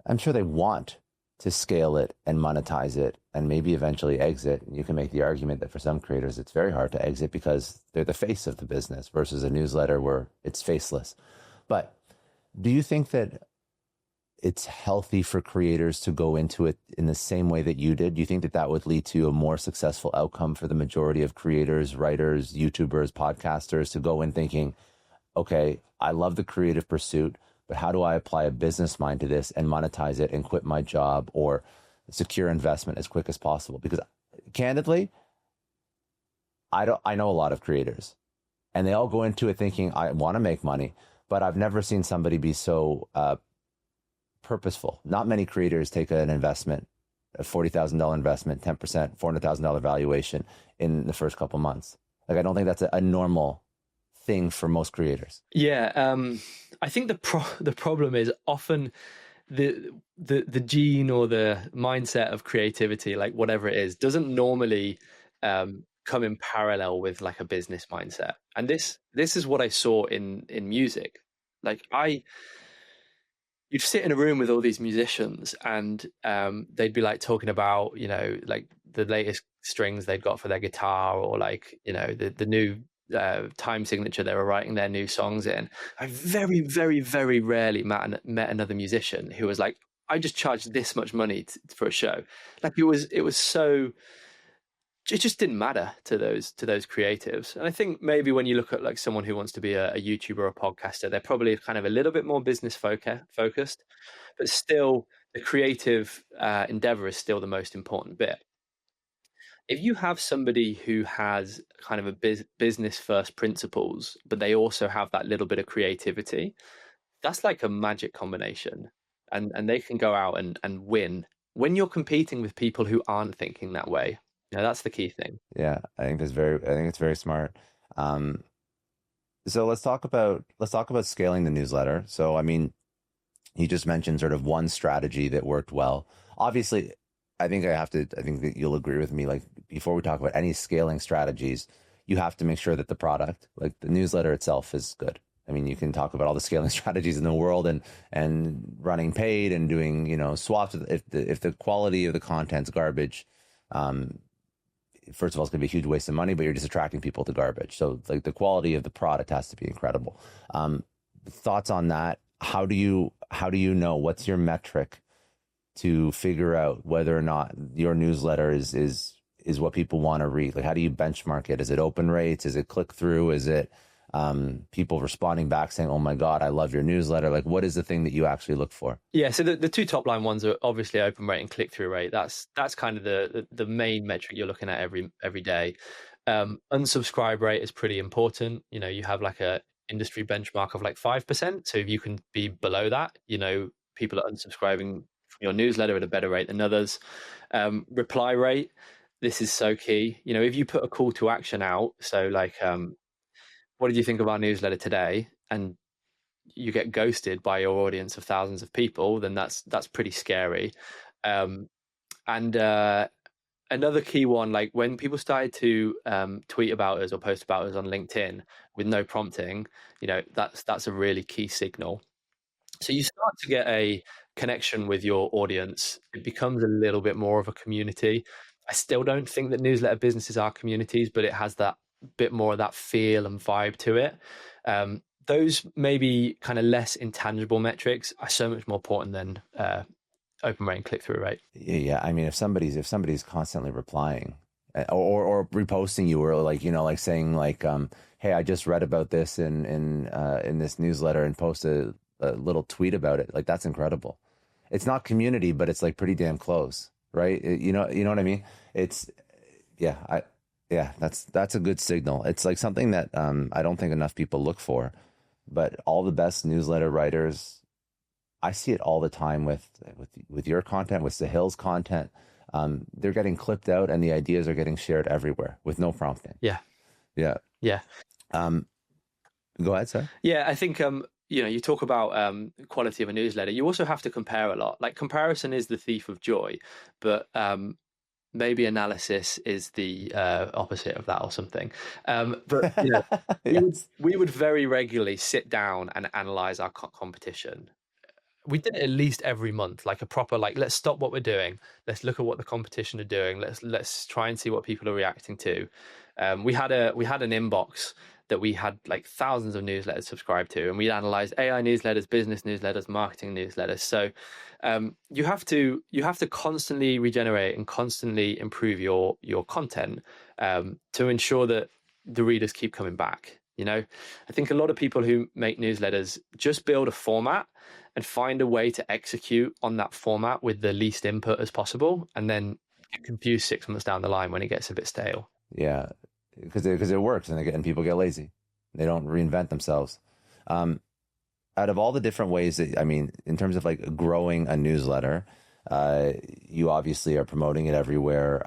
I'm sure they want to scale it and monetize it and maybe eventually exit. You can make the argument that for some creators, it's very hard to exit because they're the face of the business versus a newsletter where it's faceless. But do you think that it's healthy for creators to go into it in the same way that you did? Do you think that that would lead to a more successful outcome for the majority of creators, writers, YouTubers, podcasters to go in thinking, okay, I love the creative pursuit, but how do I apply a business mind to this and monetize it and quit my job or secure investment as quick as possible? Because candidly, I know a lot of creators and they all go into it thinking, I want to make money, but I've never seen somebody be so purposeful. Not many creators take an investment, a $40,000 investment, 10%, $400,000 valuation in the first couple months. Like, I don't think that's a normal thing for most creators. Yeah, I think the problem is often the gene or the mindset of creativity, like whatever it is, doesn't normally come in parallel with like a business mindset. And this is what I saw in music. Like you'd sit in a room with all these musicians and they'd be like talking about, like the latest strings they'd got for their guitar, or like, the new time signature they were writing their new songs in. I very, very, very rarely met another musician who was like, I just charged this much money for a show. Like it was so, it just didn't matter to those creatives. And I think maybe when you look at like someone who wants to be a YouTuber or a podcaster, they're probably kind of a little bit more business focused, but still the creative endeavor is still the most important bit. If you have somebody who has kind of a business first principles, but they also have that little bit of creativity, that's like a magic combination, and they can go out and win when you're competing with people who aren't thinking that way. That's the key thing. Yeah, I think it's very smart. So let's talk about scaling the newsletter. So, I mean, you just mentioned sort of one strategy that worked well. Obviously, I think that you'll agree with me. Like, before we talk about any scaling strategies, you have to make sure that the product, like the newsletter itself, is good. I mean, you can talk about all the scaling strategies in the world and running paid and doing, swaps. If the quality of the content's garbage, first of all, it's going to be a huge waste of money, but you're just attracting people to garbage. So like the quality of the product has to be incredible. Thoughts on that? How do you know, what's your metric to figure out whether or not your newsletter is what people want to read? Like, how do you benchmark it? Is it open rates? Is it click through? Is it people responding back saying, oh my God, I love your newsletter? Like, what is the thing that you actually look for? Yeah, so the two top line ones are obviously open rate and click through rate. That's kind of the main metric you're looking at every day. Unsubscribe rate is pretty important. You have like a industry benchmark of like 5%. So if you can be below that, people are unsubscribing from your newsletter at a better rate than others. Reply rate, this is so key. If you put a call to action out, so like, what did you think of our newsletter today? And you get ghosted by your audience of thousands of people, then that's pretty scary. And another key one, like when people started to tweet about us or post about us on LinkedIn with no prompting, that's a really key signal. So you start to get a connection with your audience. It becomes a little bit more of a community. I still don't think that newsletter businesses are communities, but it has that bit more of that feel and vibe to it. those maybe kind of less intangible metrics are so much more important than open rate and click-through rate. Yeah, I mean, if somebody's constantly replying or reposting you, or like, you know, like saying like, hey, I just read about this in this newsletter, and post a little tweet about it, like, that's incredible. It's not community, but it's like pretty damn close, right? You know what I mean? It's that's a good signal. It's like something that I don't think enough people look for, but all the best newsletter writers, I see it all the time with your content, with Sahil's content. They're getting clipped out, and the ideas are getting shared everywhere with no prompting. Yeah. Go ahead, sir. Yeah, I think you know, you talk about quality of a newsletter. You also have to compare a lot. Like, comparison is the thief of joy, but maybe analysis is the opposite of that or something. But you know, Yes. we would very regularly sit down and analyze our competition. We did it at least every month, like a proper, like, let's stop what we're doing. Let's look at what the competition are doing. Let's try and see what people are reacting to. We had an inbox that we had like thousands of newsletters subscribed to, and we analyzed AI newsletters, business newsletters, marketing newsletters. So you have to constantly regenerate and constantly improve your content to ensure that the readers keep coming back. You know, I think a lot of people who make newsletters just build a format and find a way to execute on that format with the least input as possible, and then get confused 6 months down the line when it gets a bit stale. Yeah, because it works, and people get lazy. They don't reinvent themselves. Out of all the different ways that, I mean, in terms of like growing a newsletter, you obviously are promoting it everywhere.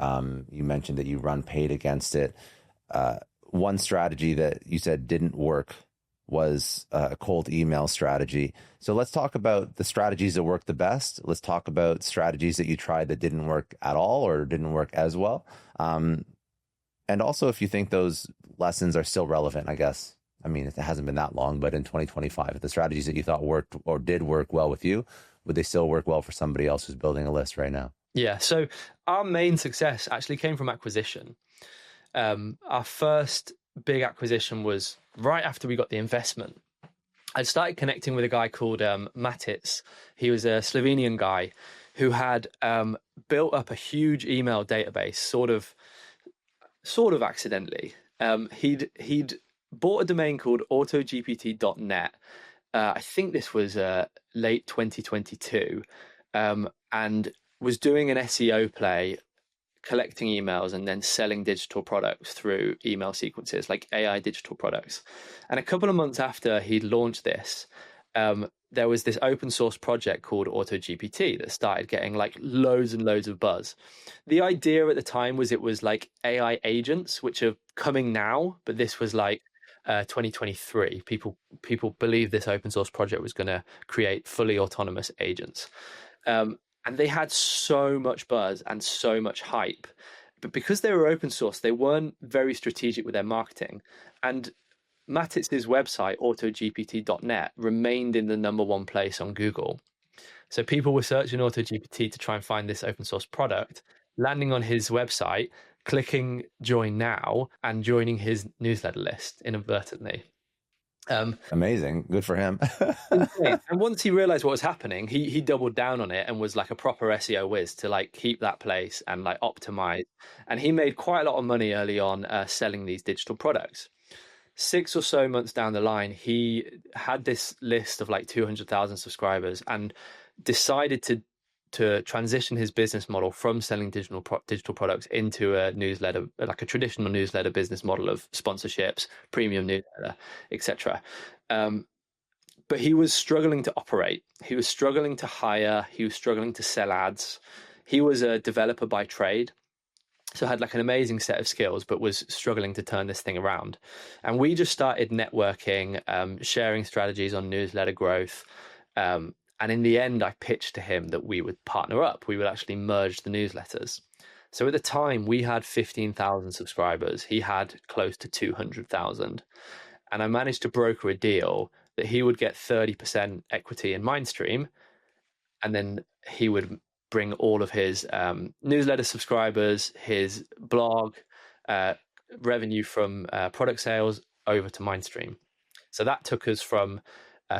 You mentioned that you run paid against it. One strategy that you said didn't work was a cold email strategy. So let's talk about the strategies that work the best. Let's talk about strategies that you tried that didn't work at all or didn't work as well. And also, if you think those lessons are still relevant, I guess. I mean, it hasn't been that long, but in 2025, the strategies that you thought worked or did work well with you, would they still work well for somebody else who's building a list right now? Yeah. So our main success actually came from acquisition. Our first big acquisition was right after we got the investment. I started connecting with a guy called Matic. He was a Slovenian guy who had built up a huge email database, sort of accidentally. He'd bought a domain called autogpt.net. I think this was late 2022, and was doing an SEO play, collecting emails and then selling digital products through email sequences, like AI digital products. And a couple of months after he'd launched this, there was this open source project called AutoGPT that started getting like loads and loads of buzz. The idea at the time was it was like AI agents, which are coming now, but this was like 2023. People believed this open source project was going to create fully autonomous agents. And they had so much buzz and so much hype. But because they were open source, they weren't very strategic with their marketing. And Matic's website, autogpt.net, remained in the #1 place on Google. So people were searching AutoGPT to try and find this open source product, landing on his website, clicking join now, and joining his newsletter list inadvertently. Amazing. Good for him. And once he realized what was happening, he doubled down on it and was like a proper SEO whiz to like keep that place and like optimize. And he made quite a lot of money early on selling these digital products. 6 or so months down the line, he had this list of like 200,000 subscribers and decided to transition his business model from selling digital products into a newsletter, like a traditional newsletter business model of sponsorships, premium newsletter, etc. But he was struggling to operate. He was struggling to hire. He was struggling to sell ads. He was a developer by trade, so had like an amazing set of skills, but was struggling to turn this thing around. And we just started networking, sharing strategies on newsletter growth. And in the end, I pitched to him that we would partner up. We would actually merge the newsletters. So at the time, we had 15,000 subscribers. He had close to 200,000. And I managed to broker a deal that he would get 30% equity in Mindstream. And then he would bring all of his newsletter subscribers, his blog, revenue from product sales over to Mindstream. So that took us from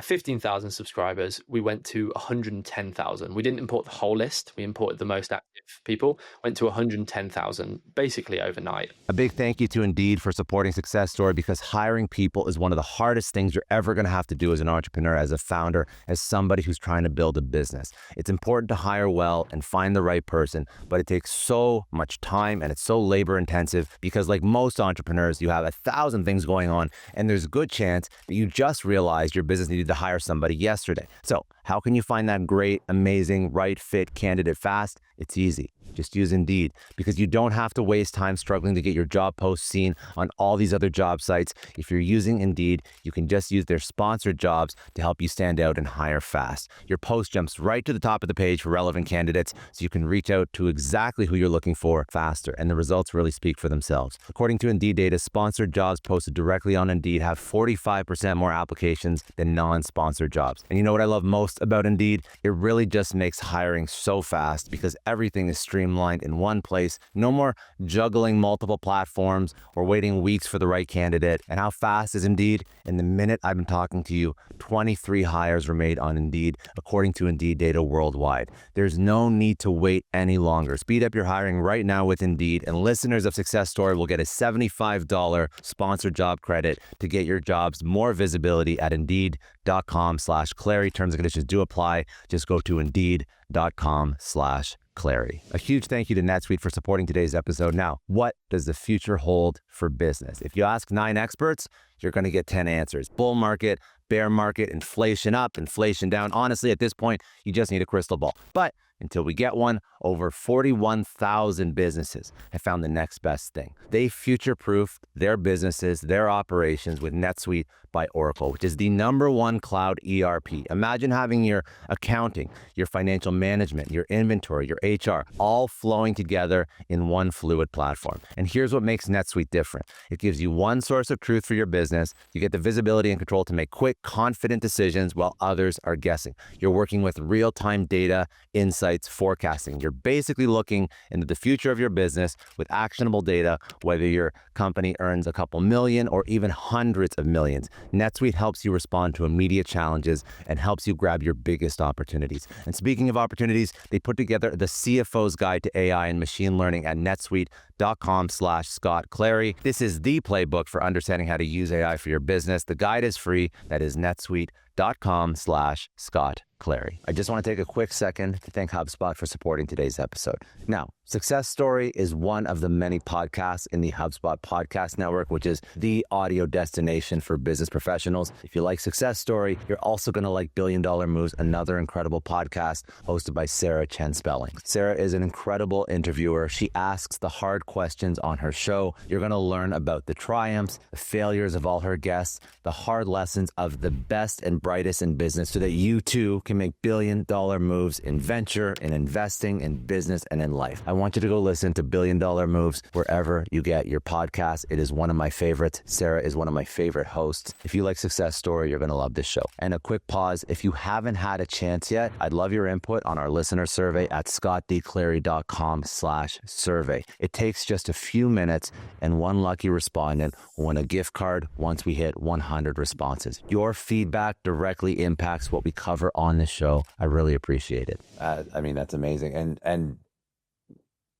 15,000 subscribers, we went to 110,000. We didn't import the whole list. We imported the most active people, went to 110,000 basically overnight. A big thank you to Indeed for supporting Success Story, because hiring people is one of the hardest things you're ever going to have to do as an entrepreneur, as a founder, as somebody who's trying to build a business. It's important to hire well and find the right person, but it takes so much time and it's so labor intensive because, like most entrepreneurs, you have 1,000 things going on, and there's a good chance that you just realized your business needed to hire somebody yesterday. So how can you find that great, amazing, right fit candidate fast? It's easy. Just use Indeed, because you don't have to waste time struggling to get your job post seen on all these other job sites. If you're using Indeed, you can just use their sponsored jobs to help you stand out and hire fast. Your post jumps right to the top of the page for relevant candidates, so you can reach out to exactly who you're looking for faster, and the results really speak for themselves. According to Indeed data, sponsored jobs posted directly on Indeed have 45% more applications than non-sponsored jobs. And you know what I love most about Indeed? It really just makes hiring so fast, because everything is streamlined in one place. No more juggling multiple platforms or waiting weeks for the right candidate. And how fast is Indeed? In the minute I've been talking to you, 23 hires were made on Indeed, according to Indeed data worldwide. There's no need to wait any longer. Speed up your hiring right now with Indeed, and listeners of Success Story will get a $75 sponsored job credit to get your jobs more visibility at Indeed.com/Clary. Terms and conditions do apply. Just go to Indeed.com/Clary. A huge thank you to NetSuite for supporting today's episode. Now, what does the future hold for business? If you ask 9 experts, you're going to get 10 answers. Bull market, bear market, inflation up, inflation down. Honestly, at this point, you just need a crystal ball. But until we get one, over 41,000 businesses have found the next best thing. They future-proofed their businesses, their operations with NetSuite by Oracle, which is the #1 cloud ERP. Imagine having your accounting, your financial management, your inventory, your HR, all flowing together in one fluid platform. And here's what makes NetSuite different. It gives you one source of truth for your business. You get the visibility and control to make quick, confident decisions while others are guessing. You're working with real-time data, insights, forecasting. You're basically looking into the future of your business with actionable data, whether your company earns a couple million or even hundreds of millions. NetSuite helps you respond to immediate challenges and helps you grab your biggest opportunities. And speaking of opportunities, they put together the CFO's Guide to AI and Machine Learning at netsuite.com/Scott Clary. This is the playbook for understanding how to use AI for your business. The guide is free. That is netsuite.com/Scott Clary. I just want to take a quick second to thank HubSpot for supporting today's episode. Now, Success Story is one of the many podcasts in the HubSpot podcast network, which is the audio destination for business professionals. If you like Success Story, you're also going to like $1 Billion Moves, another incredible podcast hosted by Sarah Chen Spelling. Sarah is an incredible interviewer. She asks the hard questions on her show. You're going to learn about the triumphs, the failures of all her guests, the hard lessons of the best and brightest in business, so that you too can make $1 billion moves in venture, in investing, in business, and in life. I want you to go listen to $1 Billion Moves wherever you get your podcast. It is one of my favorites. Sarah is one of my favorite hosts. If you like Success Story, you're going to love this show. And a quick pause. If you haven't had a chance yet, I'd love your input on our listener survey at scottdclary.com/survey. It takes just a few minutes, and one lucky respondent will win a gift card once we hit 100 responses. Your feedback directly impacts what we cover on this show. I really appreciate it. That's amazing. And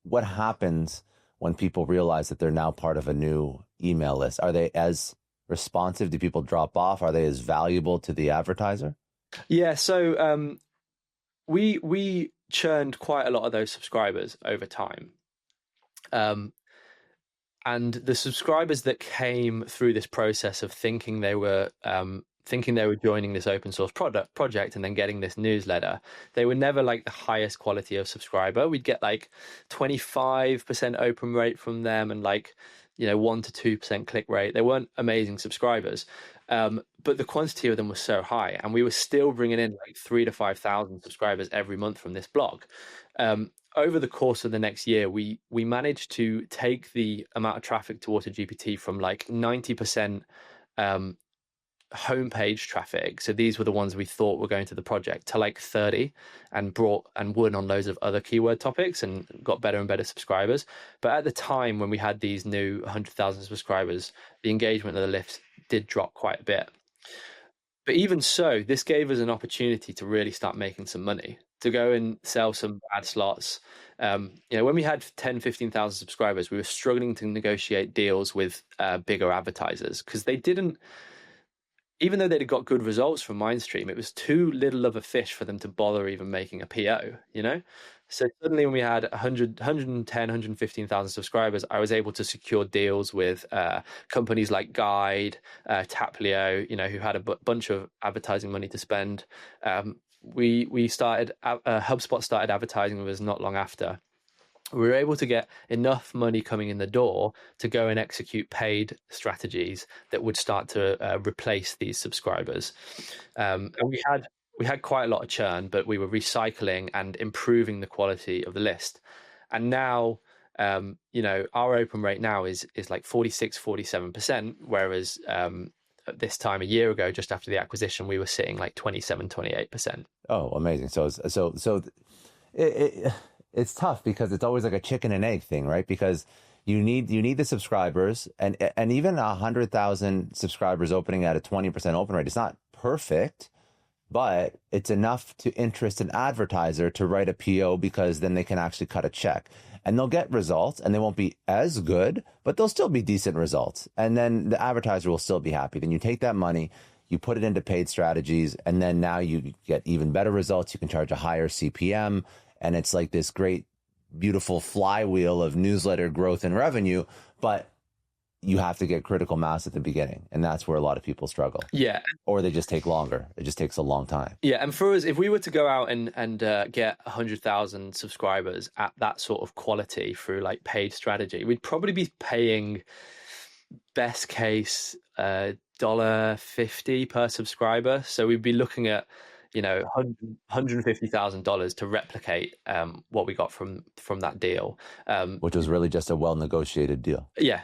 what happens when people realize that they're now part of a new email list? Are they as responsive? Do people drop off? Are they as valuable to the advertiser? Yeah, so we churned quite a lot of those subscribers over time. And the subscribers that came through this process of thinking they were joining this open source project and then getting this newsletter, they were never like the highest quality of subscriber. We'd get like 25% open rate from them and 1 to 2% click rate. They weren't amazing subscribers, but the quantity of them was so high, and we were still bringing in like 3,000 to 5,000 subscribers every month from this blog. Over the course of the next year, we managed to take the amount of traffic to AutoGPT from like 90% homepage traffic, so these were the ones we thought were going to the project, to like 30, and won on loads of other keyword topics and got better and better subscribers. But at the time when we had these new 100,000 subscribers, the engagement of the list did drop quite a bit. But even so, this gave us an opportunity to really start making some money, to go and sell some ad slots. When we had 10, 15,000 subscribers, we were struggling to negotiate deals with bigger advertisers because they didn't, even though they'd got good results from Mindstream, it was too little of a fish for them to bother even making a PO, So suddenly when we had 100, 110, 115,000 subscribers, I was able to secure deals with companies like Guide, Taplio, who had a bunch of advertising money to spend. We started, HubSpot started advertising with us not long after. We were able to get enough money coming in the door to go and execute paid strategies that would start to replace these subscribers. And we had quite a lot of churn, but we were recycling and improving the quality of the list. And now, our open rate now is like 46, 47%, whereas at this time a year ago, just after the acquisition, we were sitting like 27, 28%. Oh, amazing. So it's tough because it's always like a chicken and egg thing, right? Because you need the subscribers, and even 100,000 subscribers opening at a 20% open rate. It's not perfect, but it's enough to interest an advertiser to write a PO, because then they can actually cut a check, and they'll get results, and they won't be as good, but they'll still be decent results. And then the advertiser will still be happy. Then you take that money, you put it into paid strategies, and then now you get even better results. You can charge a higher CPM. And it's like this great, beautiful flywheel of newsletter growth and revenue, but you have to get critical mass at the beginning. And that's where a lot of people struggle. Yeah. Or they just take longer. It just takes a long time. Yeah. And for us, if we were to go out and get 100,000 subscribers at that sort of quality through like paid strategy, we'd probably be paying best case $1.50 per subscriber. So we'd be looking at $150,000 to replicate what we got from that deal, which was really just a well-negotiated deal. Yeah.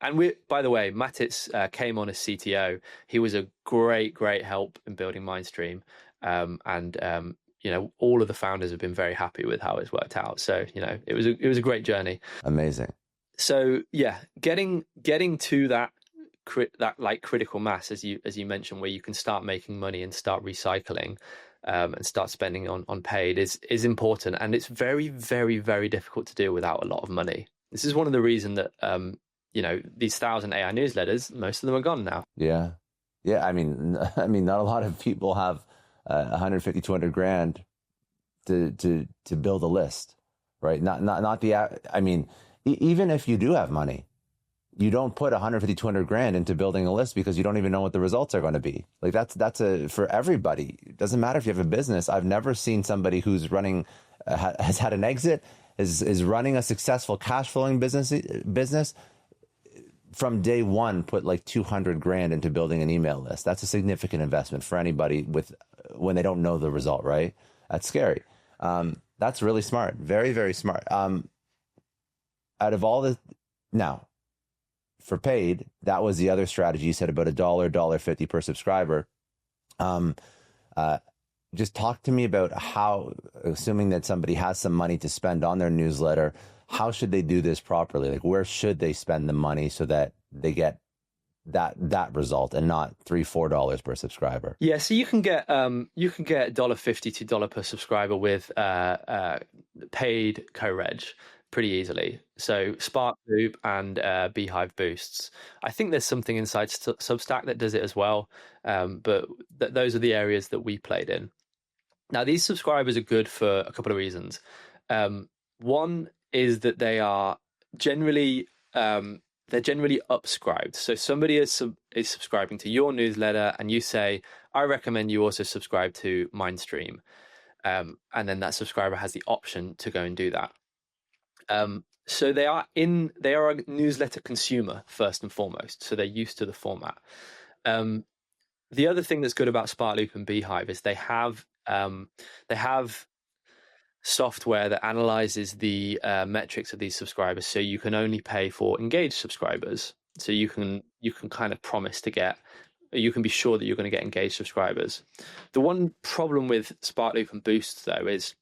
And by the way, Matitz came on as CTO. He was a great help in building Mindstream, and all of the founders have been very happy with how it's worked out. So it was a great journey. Amazing. So yeah, getting to that like critical mass, as you mentioned, where you can start making money and start recycling and start spending on paid is important, and it's very, very, very difficult to do without a lot of money. This is one of the reasons that these 1,000 AI newsletters, most of them are gone now. Yeah. I mean, not a lot of people have 150, 200 grand to build a list, right? Not even if you do have money, you don't put 150, 200 grand into building a list because you don't even know what the results are going to be. Like that's for everybody. It doesn't matter if you have a business. I've never seen somebody who's running, has had an exit, is running a successful cash flowing business from day one, put like 200 grand into building an email list. That's a significant investment for anybody when they don't know the result, right? That's scary. That's really smart. Very, very smart. Out of all now, for paid, that was the other strategy. You said about $1.50 per subscriber. Just talk to me about how, assuming that somebody has some money to spend on their newsletter, how should they do this properly? Like, where should they spend the money so that they get that result and not $3-4 per subscriber? Yeah, so you can get $1.50 to $2 per subscriber with paid co-reg pretty easily. So Spark Loop and Beehive boosts. I think there's something inside Substack that does it as well, but those are the areas that we played in. Now, these subscribers are good for a couple of reasons. One is that they are generally upscribed. So somebody is subscribing to your newsletter, and you say, "I recommend you also subscribe to Mindstream," and then that subscriber has the option to go and do that. So they are a newsletter consumer first and foremost. So they're used to the format. The other thing that's good about Sparkloop and Beehive is they have software that analyzes the metrics of these subscribers. So you can only pay for engaged subscribers. So you can kind of promise you can be sure that you're going to get engaged subscribers. The one problem with Sparkloop and Boost though is,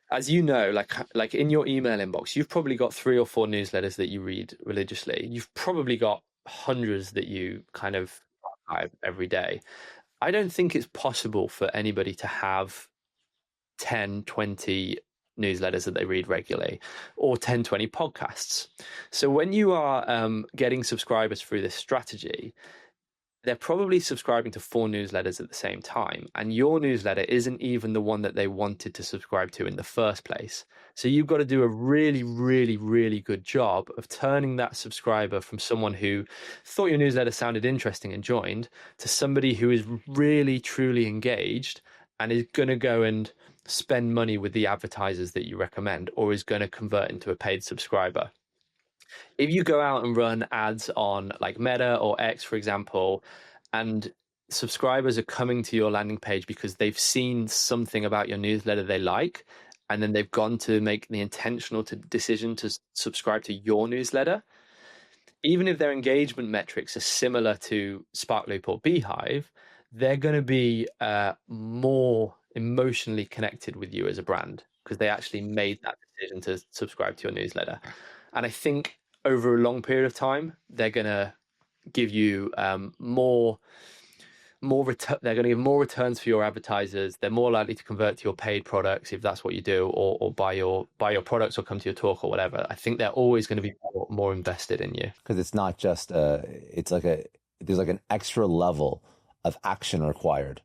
as you know, like in your email inbox, you've probably got 3 or 4 newsletters that you read religiously. You've probably got hundreds that you kind of 5 every day. I don't think it's possible for anybody to have 10, 20 newsletters that they read regularly, or 10, 20 podcasts. So when you are getting subscribers through this strategy, they're probably subscribing to 4 newsletters at the same time. And your newsletter isn't even the one that they wanted to subscribe to in the first place. So you've got to do a really, really, really good job of turning that subscriber from someone who thought your newsletter sounded interesting and joined to somebody who is really, truly engaged and is going to go and spend money with the advertisers that you recommend, or is going to convert into a paid subscriber. If you go out and run ads on like Meta or X, for example, and subscribers are coming to your landing page because they've seen something about your newsletter they like, and then they've gone to make the intentional decision to subscribe to your newsletter, even if their engagement metrics are similar to Sparkloop or Beehive, they're going to be more emotionally connected with you as a brand because they actually made that decision to subscribe to your newsletter. And I think over a long period of time, they're going to give you they're going to give more returns for your advertisers. They're more likely to convert to your paid products if that's what you do, or buy your products or come to your talk or whatever. I think they're always going to be more invested in you, because it's not just there's like an extra level of action required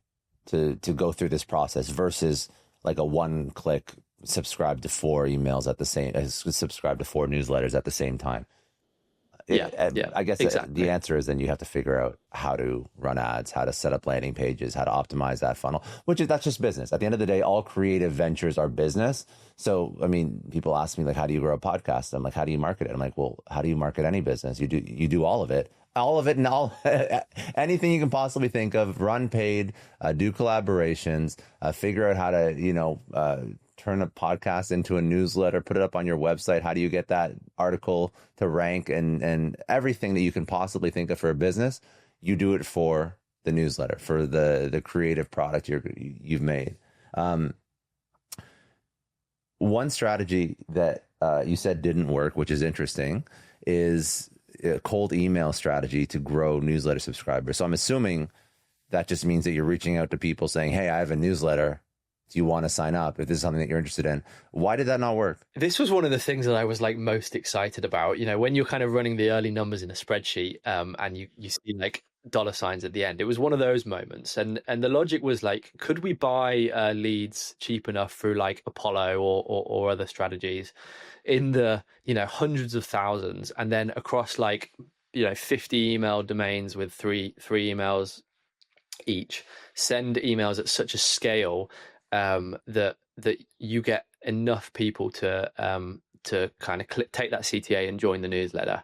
to go through this process versus like a one-click subscribe to 4 emails at the same subscribe to 4 newsletters at the same time. I guess exactly. The answer is then you have to figure out how to run ads, how to set up landing pages, how to optimize that funnel, that's just business. At the end of the day, all creative ventures are business. So, I mean, people ask me like, how do you grow a podcast? I'm like, how do you market it? I'm like, well, how do you market any business? You do all of it and all anything you can possibly think of, run paid, do collaborations, figure out how to, turn a podcast into a newsletter, put it up on your website. How do you get that article to rank and everything that you can possibly think of for a business? You do it for the newsletter, for the creative product you've made. One strategy that you said didn't work, which is interesting, is a cold email strategy to grow newsletter subscribers. So I'm assuming that just means that you're reaching out to people saying, hey, I have a newsletter. Do you want to sign up if this is something that you're interested in? Why did that not work? This was one of the things that I was like most excited about. When you're kind of running the early numbers in a spreadsheet and you see like dollar signs at the end, it was one of those moments. And the logic was like, could we buy leads cheap enough through like Apollo or other strategies in the, hundreds of thousands, and then across like, 50 email domains with three emails each, send emails at such a scale that you get enough people to kind of take that CTA and join the newsletter.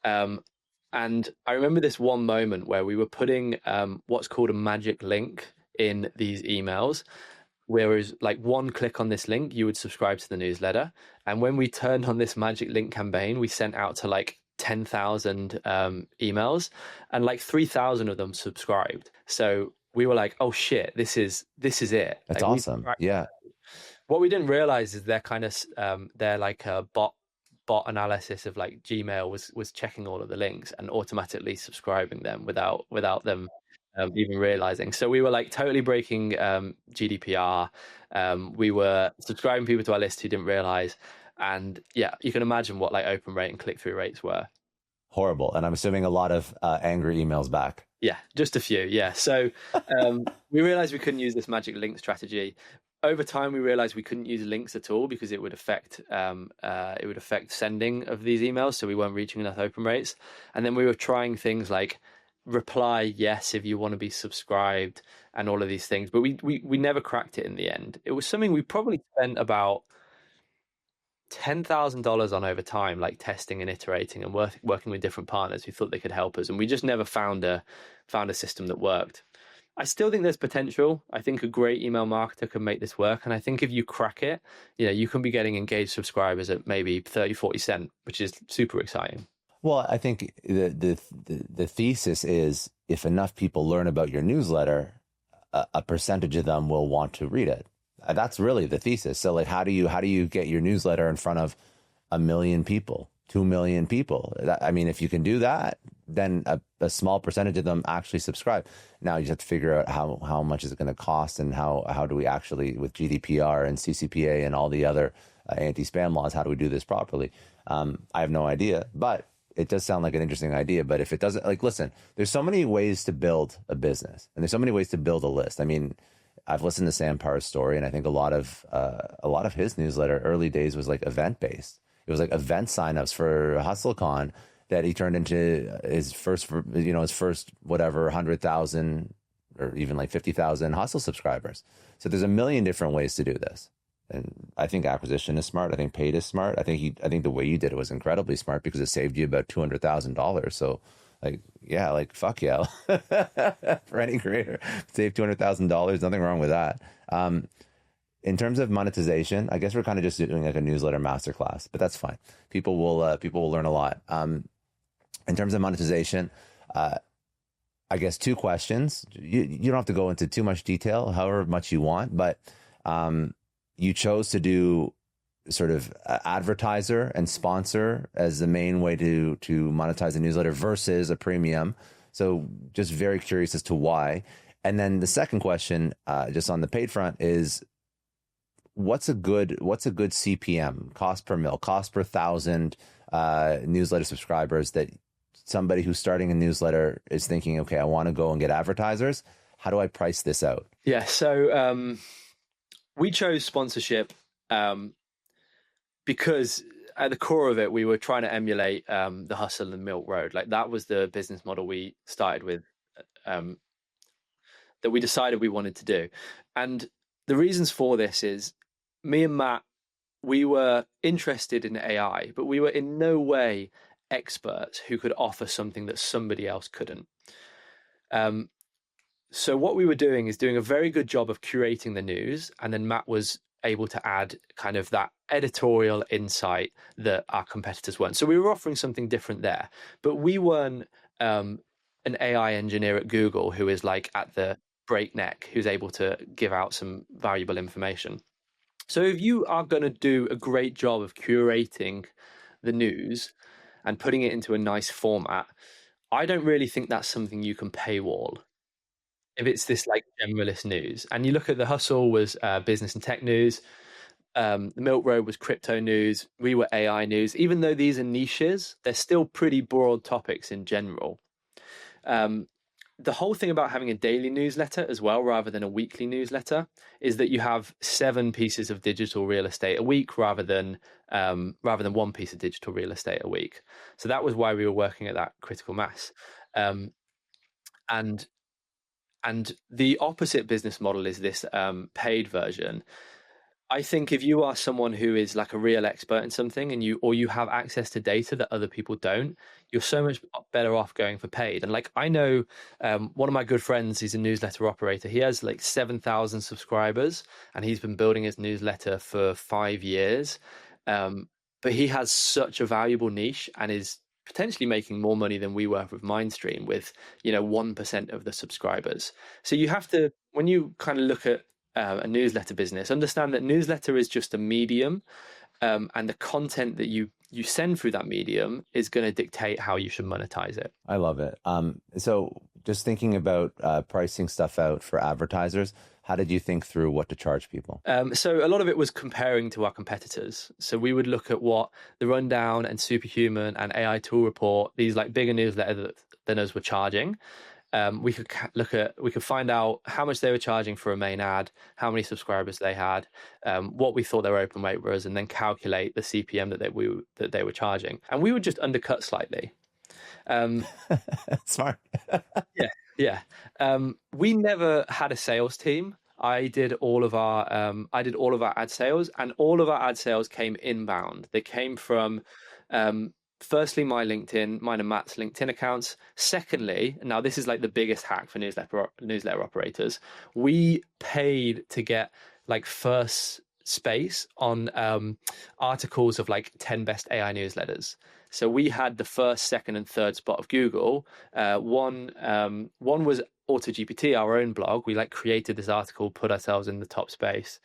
And I remember this one moment where we were putting what's called a magic link in these emails, whereas like one click on this link, you would subscribe to the newsletter. And when we turned on this magic link campaign, we sent out to like 10,000 emails, and like 3,000 of them subscribed. So we were like, oh shit, this is it. That's like, awesome. Yeah. What we didn't realize is they're kind of they're like a bot analysis of like Gmail was checking all of the links and automatically subscribing them without them even realizing. So we were like totally breaking GDPR. We were subscribing people to our list who didn't realize, and yeah, you can imagine what like open rate and click-through rates were. Horrible. And I'm assuming a lot of angry emails back. Yeah, just a few. Yeah. So we realized we couldn't use this magic link strategy. Over time, we realized we couldn't use links at all because it would affect sending of these emails. So we weren't reaching enough open rates. And then we were trying things like reply yes if you want to be subscribed and all of these things. But we never cracked it in the end. It was something we probably spent about $10,000 on over time, like testing and iterating and working with different partners who thought they could help us, and we just never found a system that worked. I still think there's potential. I think a great email marketer can make this work, and I think if you crack it, you can be getting engaged subscribers at maybe 30-40 cents, which is super exciting. Well, I think the thesis is if enough people learn about your newsletter, a percentage of them will want to read it. That's really the thesis. So like, how do you get your newsletter in front of 1 million people, 2 million people? I mean, if you can do that, then a small percentage of them actually subscribe. Now you just have to figure out how much is it going to cost, and how do we actually, with GDPR and CCPA and all the other anti-spam laws, how do we do this properly? I have no idea, but it does sound like an interesting idea. But if it doesn't, like, listen, there's so many ways to build a business, and there's so many ways to build a list. I mean, I've listened to Sam Parr's story, and I think a lot of his newsletter early days was like event based. It was like event signups for HustleCon that he turned into his first whatever 100,000 or even like 50,000 Hustle subscribers. So there's a million different ways to do this. And I think acquisition is smart. I think paid is smart. I think the way you did it was incredibly smart because it saved you about $200,000. So fuck yeah. For any creator, save $200,000. Nothing wrong with that. In terms of monetization, I guess we're kind of just doing like a newsletter masterclass, but that's fine. People will learn a lot. In terms of monetization, I guess two questions. You don't have to go into too much detail, however much you want, but you chose to do sort of advertiser and sponsor as the main way to monetize a newsletter versus a premium. So just very curious as to why. And then the second question, just on the paid front, is what's a good CPM, cost per mil, cost per 1,000 newsletter subscribers that somebody who's starting a newsletter is thinking, okay, I want to go and get advertisers. How do I price this out? Yeah. So we chose sponsorship because at the core of it, we were trying to emulate the hustle and Milk Road. Like that was the business model we started with, that we decided we wanted to do. And the reasons for this is me and Matt, we were interested in AI, but we were in no way experts who could offer something that somebody else couldn't. So what we were doing is doing a very good job of curating the news, and then Matt was able to add kind of that editorial insight that our competitors weren't. So we were offering something different there, but we weren't an AI engineer at Google who is like at the breakneck, who's able to give out some valuable information. So if you are going to do a great job of curating the news and putting it into a nice format, I don't really think that's something you can paywall. If it's this like generalist news, and you look at the Hustle was business and tech news, the Milk Road was crypto news, we were AI news. Even though these are niches, they're still pretty broad topics in general. The whole thing about having a daily newsletter as well, rather than a weekly newsletter, is that you have 7 pieces of digital real estate a week rather than 1 piece of digital real estate a week. So that was why we were working at that critical mass. And the opposite business model is this paid version. I think if you are someone who is like a real expert in something, and you have access to data that other people don't, you're so much better off going for paid. And like, I know one of my good friends, he's a newsletter operator. He has like 7,000 subscribers, and he's been building his newsletter for 5 years. But he has such a valuable niche and is potentially making more money than we were with Mindstream, with 1% of the subscribers. So you have to, when you kind of look at a newsletter business, understand that newsletter is just a medium, and the content that you send through that medium is going to dictate how you should monetize it. I love it. So just thinking about pricing stuff out for advertisers, how did you think through what to charge people? So a lot of it was comparing to our competitors. So we would look at what the Rundown and Superhuman and AI Tool Report, these like bigger newsletters than us, were charging. We could find out how much they were charging for a main ad, how many subscribers they had, what we thought their open rate was, and then calculate the CPM that they were charging. And we would just undercut slightly. Smart. Yeah. We never had a sales team. I did all of our ad sales, and all of our ad sales came inbound. They came from firstly mine and Matt's LinkedIn accounts. Secondly, now this is like the biggest hack for newsletter operators, we paid to get like first space on articles of like 10 best AI newsletters. So we had the first, second, and third spot of Google. One was AutoGPT, our own blog. We like created this article, put ourselves in the top space.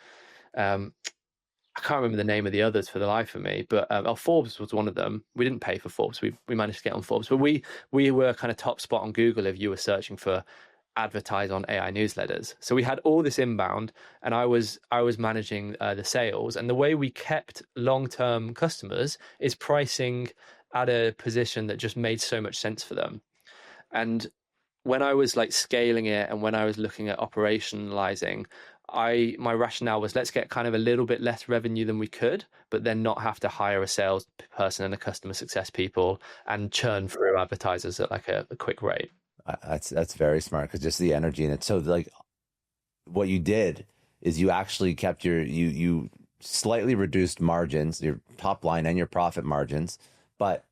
I can't remember the name of the others for the life of me, but Forbes was one of them. We didn't pay for Forbes. We managed to get on Forbes, but we were kind of top spot on Google if you were searching for advertise on AI newsletters. So we had all this inbound, and I was managing the sales. And the way we kept long-term customers is pricing at a position that just made so much sense for them. And when I was like scaling it and when I was looking at operationalizing, my rationale was, let's get kind of a little bit less revenue than we could, but then not have to hire a sales person and a customer success people and churn through advertisers at like a quick rate. That's very smart, because just the energy in it. So like what you did is you actually kept you slightly reduced margins, your top line and your profit margins, but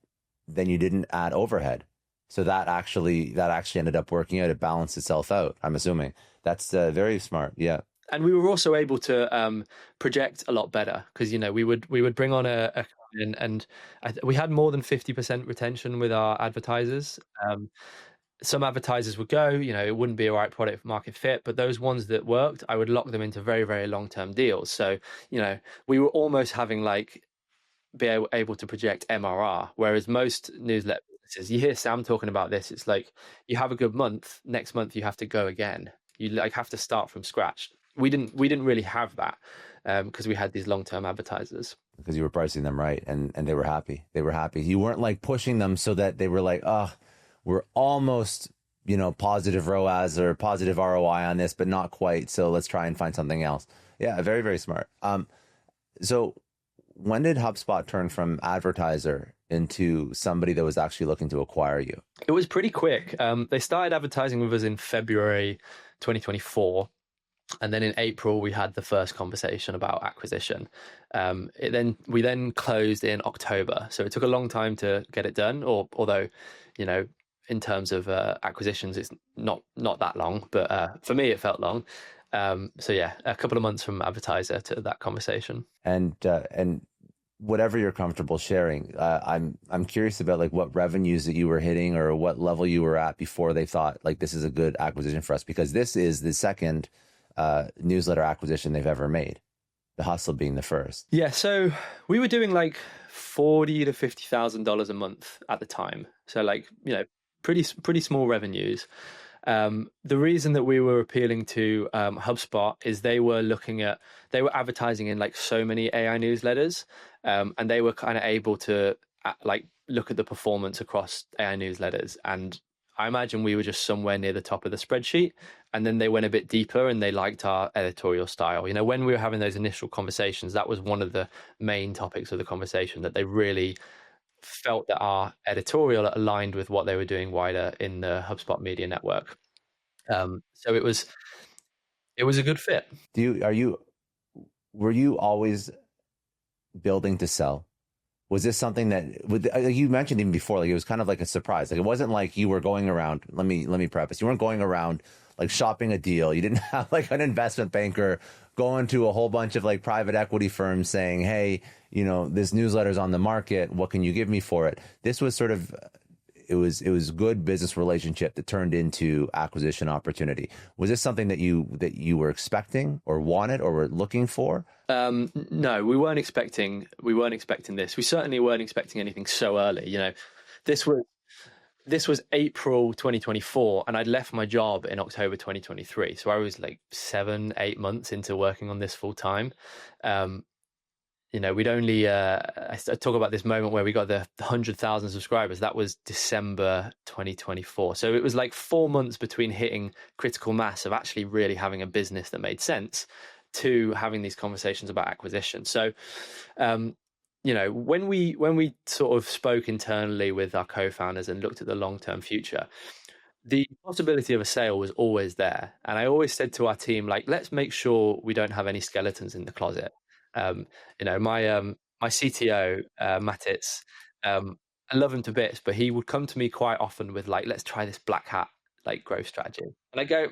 then you didn't add overhead. So that actually ended up working out. It balanced itself out, I'm assuming. That's very smart. Yeah. And we were also able to project a lot better, because we would bring on a client, and we had more than 50% retention with our advertisers. Some advertisers would go, it wouldn't be a right product market fit, but those ones that worked, I would lock them into very, very long-term deals. So, we were almost having be able to project MRR, whereas most newsletter businesses, you hear Sam talking about this, it's like you have a good month, next month you have to go again. You have to start from scratch. We didn't really have that because we had these long-term advertisers. Because you were pricing them right, and they were happy. They were happy. You weren't like pushing them so that they were like, oh, we're almost, positive ROAS or positive ROI on this, but not quite. So let's try and find something else. Yeah, very, very smart. So when did HubSpot turn from advertiser into somebody that was actually looking to acquire you? It was pretty quick. They started advertising with us in February 2024. And then in April, we had the first conversation about acquisition. We then closed in October. So it took a long time to get it done, although, in terms of acquisitions, it's not that long, but for me, it felt long. So yeah, a couple of months from advertiser to that conversation. And whatever you're comfortable sharing, I'm curious about like what revenues that you were hitting or what level you were at before they thought like this is a good acquisition for us, because this is the second newsletter acquisition they've ever made, the Hustle being the first. Yeah, so we were doing like $40,000 to $50,000 a month at the time. So pretty small revenues. The reason that we were appealing to HubSpot is they were advertising in like so many AI newsletters, and they were kind of able to look at the performance across AI newsletters. And I imagine we were just somewhere near the top of the spreadsheet, and then they went a bit deeper and they liked our editorial style. When we were having those initial conversations, that was one of the main topics of the conversation, that they really felt that our editorial aligned with what they were doing wider in the HubSpot media network. So it was a good fit. Were you always building to sell? Was this something that you mentioned even before, like it was kind of like a surprise? Like it wasn't like you were going around, let me preface, you weren't going around like shopping a deal. You didn't have like an investment banker going to a whole bunch of like private equity firms saying, hey, this newsletter's on the market, what can you give me for it? This was sort of, it was good business relationship that turned into acquisition opportunity. Was this something that you were expecting or wanted or were looking for? No, we weren't expecting this. We certainly weren't expecting anything so early. This was April 2024, and I'd left my job in October 2023. So I was like 7-8 months into working on this full time. We'd only, I talk about this moment where we got the 100,000 subscribers. That was December 2024. So it was like 4 months between hitting critical mass of actually really having a business that made sense to having these conversations about acquisition. So, when we sort of spoke internally with our co-founders and looked at the long-term future, the possibility of a sale was always there. And I always said to our team, like, let's make sure we don't have any skeletons in the closet. My CTO, Matitz, I love him to bits, but he would come to me quite often with like, let's try this black hat, like growth strategy. And I go,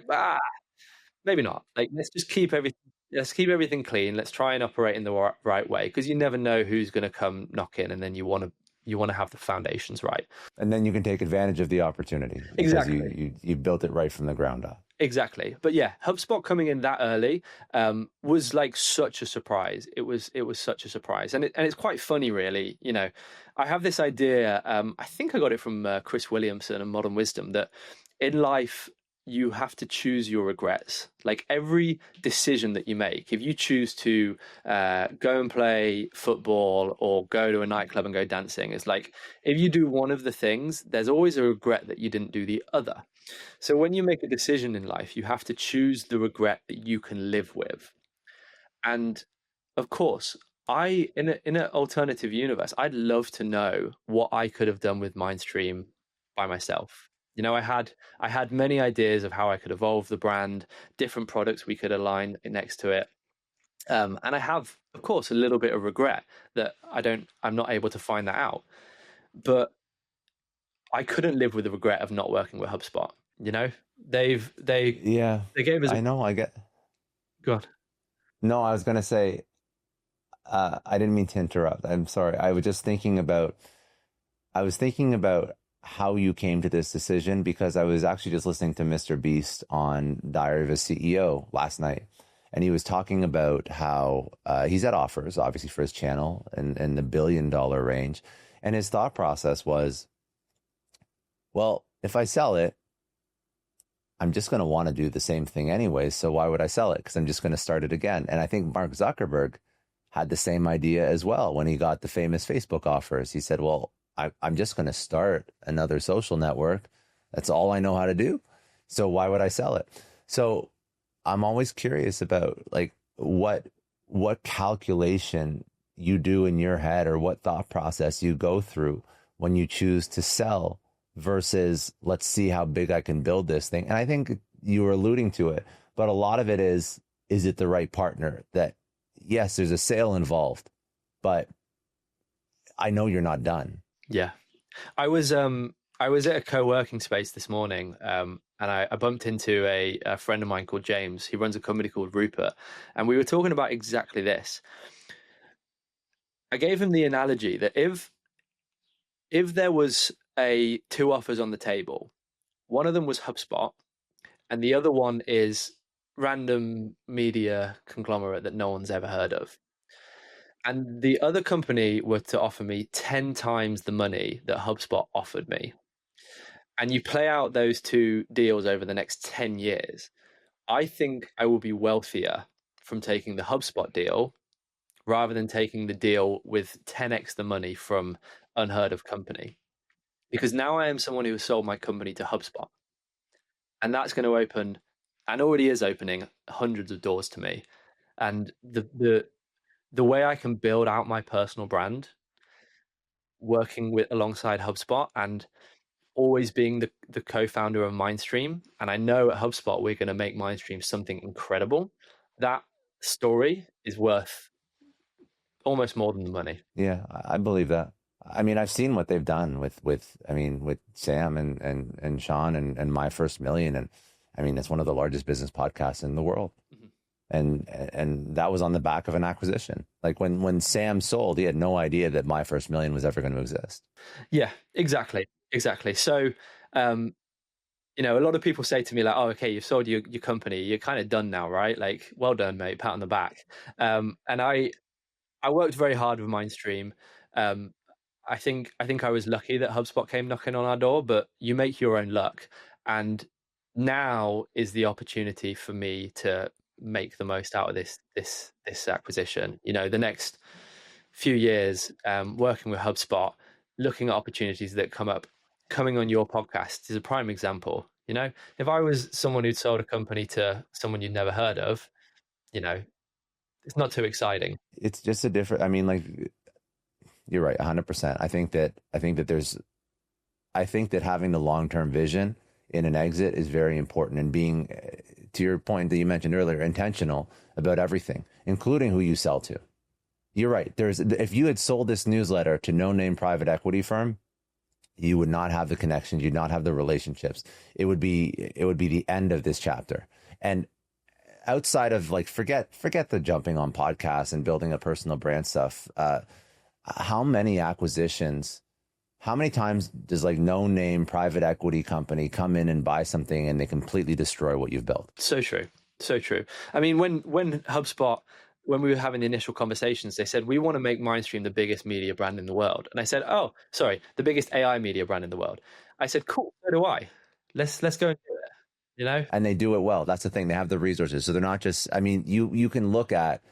maybe not. Like, let's keep everything clean. Let's try and operate in the right way, because you never know who's going to come knock in, and then you want to have the foundations right. And then you can take advantage of the opportunity. Exactly. You built it right from the ground up. Exactly. But yeah, HubSpot coming in that early was like such a surprise. It was such a surprise, and it's quite funny, really. You know, I have this idea. I think I got it from Chris Williamson and Modern Wisdom, that in life you have to choose your regrets. Like every decision that you make, if you choose to go and play football or go to a nightclub and go dancing, it's like if you do one of the things, there's always a regret that you didn't do the other. So when you make a decision in life, you have to choose the regret that you can live with. And of course, in an alternative universe, I'd love to know what I could have done with Mindstream by myself. You know, I had many ideas of how I could evolve the brand, different products we could align next to it. And I have, of course, a little bit of regret that I'm not able to find that out. But I couldn't live with the regret of not working with HubSpot. You know, they Yeah, gave us. I know. I get. Go on. No, I was gonna say. I didn't mean to interrupt. I'm sorry. I was just thinking about. I was thinking about how you came to this decision because I was actually just listening to Mr. Beast on Diary of a CEO last night, and he was talking about how he's at offers, obviously for his channel and the $1 billion range, and his thought process was, well, if I sell it, I'm just going to want to do the same thing anyway. So why would I sell it? Because I'm just going to start it again. And I think Mark Zuckerberg had the same idea as well when he got the famous Facebook offers. He said, well, I'm just going to start another social network. That's all I know how to do. So why would I sell it? So I'm always curious about like what calculation you do in your head or what thought process you go through when you choose to sell versus let's see how big I can build this thing. And I think you were alluding to it, but a lot of it is it the right partner? That yes, there's a sale involved, but I know you're not done. Yeah, I was at a co-working space this morning, and I bumped into a friend of mine called James. He runs a company called Rupert, and we were talking about exactly this. I gave him the analogy that if there was two offers on the table, one of them was HubSpot, and the other one is random media conglomerate that no one's ever heard of. And the other company were to offer me 10 times the money that HubSpot offered me. And you play out those two deals over the next 10 years, I think I will be wealthier from taking the HubSpot deal rather than taking the deal with 10x the money from unheard of company. Because now I am someone who has sold my company to HubSpot. And that's going to open, and already is opening, hundreds of doors to me. And the way I can build out my personal brand, working alongside HubSpot and always being the co-founder of Mindstream. And I know at HubSpot, we're going to make Mindstream something incredible. That story is worth almost more than the money. Yeah, I believe that. I mean, I've seen what they've done with Sam and Sean and My First Million. And I mean, it's one of the largest business podcasts in the world. Mm-hmm. And that was on the back of an acquisition. Like when Sam sold, he had no idea that My First Million was ever going to exist. Yeah, exactly. So, you know, a lot of people say to me like, oh, okay, you've sold your company. You're kind of done now, right? Like, well done, mate. Pat on the back. And I worked very hard with Mindstream. I think I was lucky that HubSpot came knocking on our door, but you make your own luck. And now is the opportunity for me to make the most out of this acquisition. You know, the next few years, working with HubSpot, looking at opportunities that come up. Coming on your podcast is a prime example. You know, if I was someone who'd sold a company to someone you'd never heard of, you know, it's not too exciting. It's just a different, I mean, like, you're right, 100%. I think that having the long-term vision in an exit is very important, and being, to your point that you mentioned earlier, intentional about everything, including who you sell to. You're right. If you had sold this newsletter to no-name private equity firm, you would not have the connections. You'd not have the relationships. It would be the end of this chapter. And outside of like, forget the jumping on podcasts and building a personal brand stuff. How many acquisitions How many times does like no name private equity company come in and buy something and they completely destroy what you've built? So true. So true. I mean, when HubSpot, when we were having the initial conversations, they said, we want to make Mindstream the biggest media brand in the world. And I said, oh, sorry, the biggest AI media brand in the world. I said, cool, so do I. Let's go and do it, you know? And they do it well. That's the thing. They have the resources. So they're not just, I mean, you can look at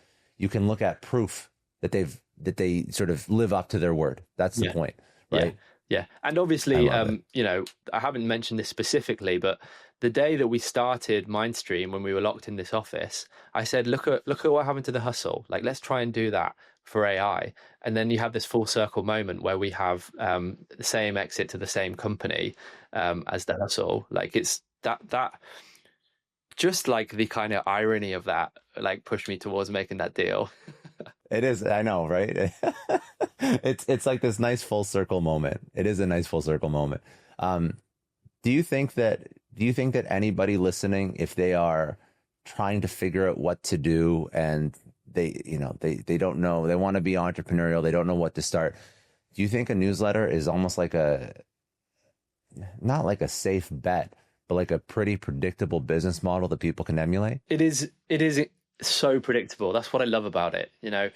proof that they sort of live up to their word. That's the point, right? Yeah. And obviously, you know, I haven't mentioned this specifically, but the day that we started Mindstream, when we were locked in this office, I said, look at what happened to the hustle. Like, let's try and do that for AI. And then you have this full circle moment where we have the same exit to the same company as the hustle. Like, it's that just like the kind of irony of that, like, pushed me towards making that deal. It is. I know, right? It's like this nice full circle moment. It is a nice full circle moment. Do you think that anybody listening, if they are trying to figure out what to do and they don't know, they want to be entrepreneurial, they don't know what to start, do you think a newsletter is almost like not like a safe bet, but like a pretty predictable business model that people can emulate? It is so predictable. That's what I love about it. You know,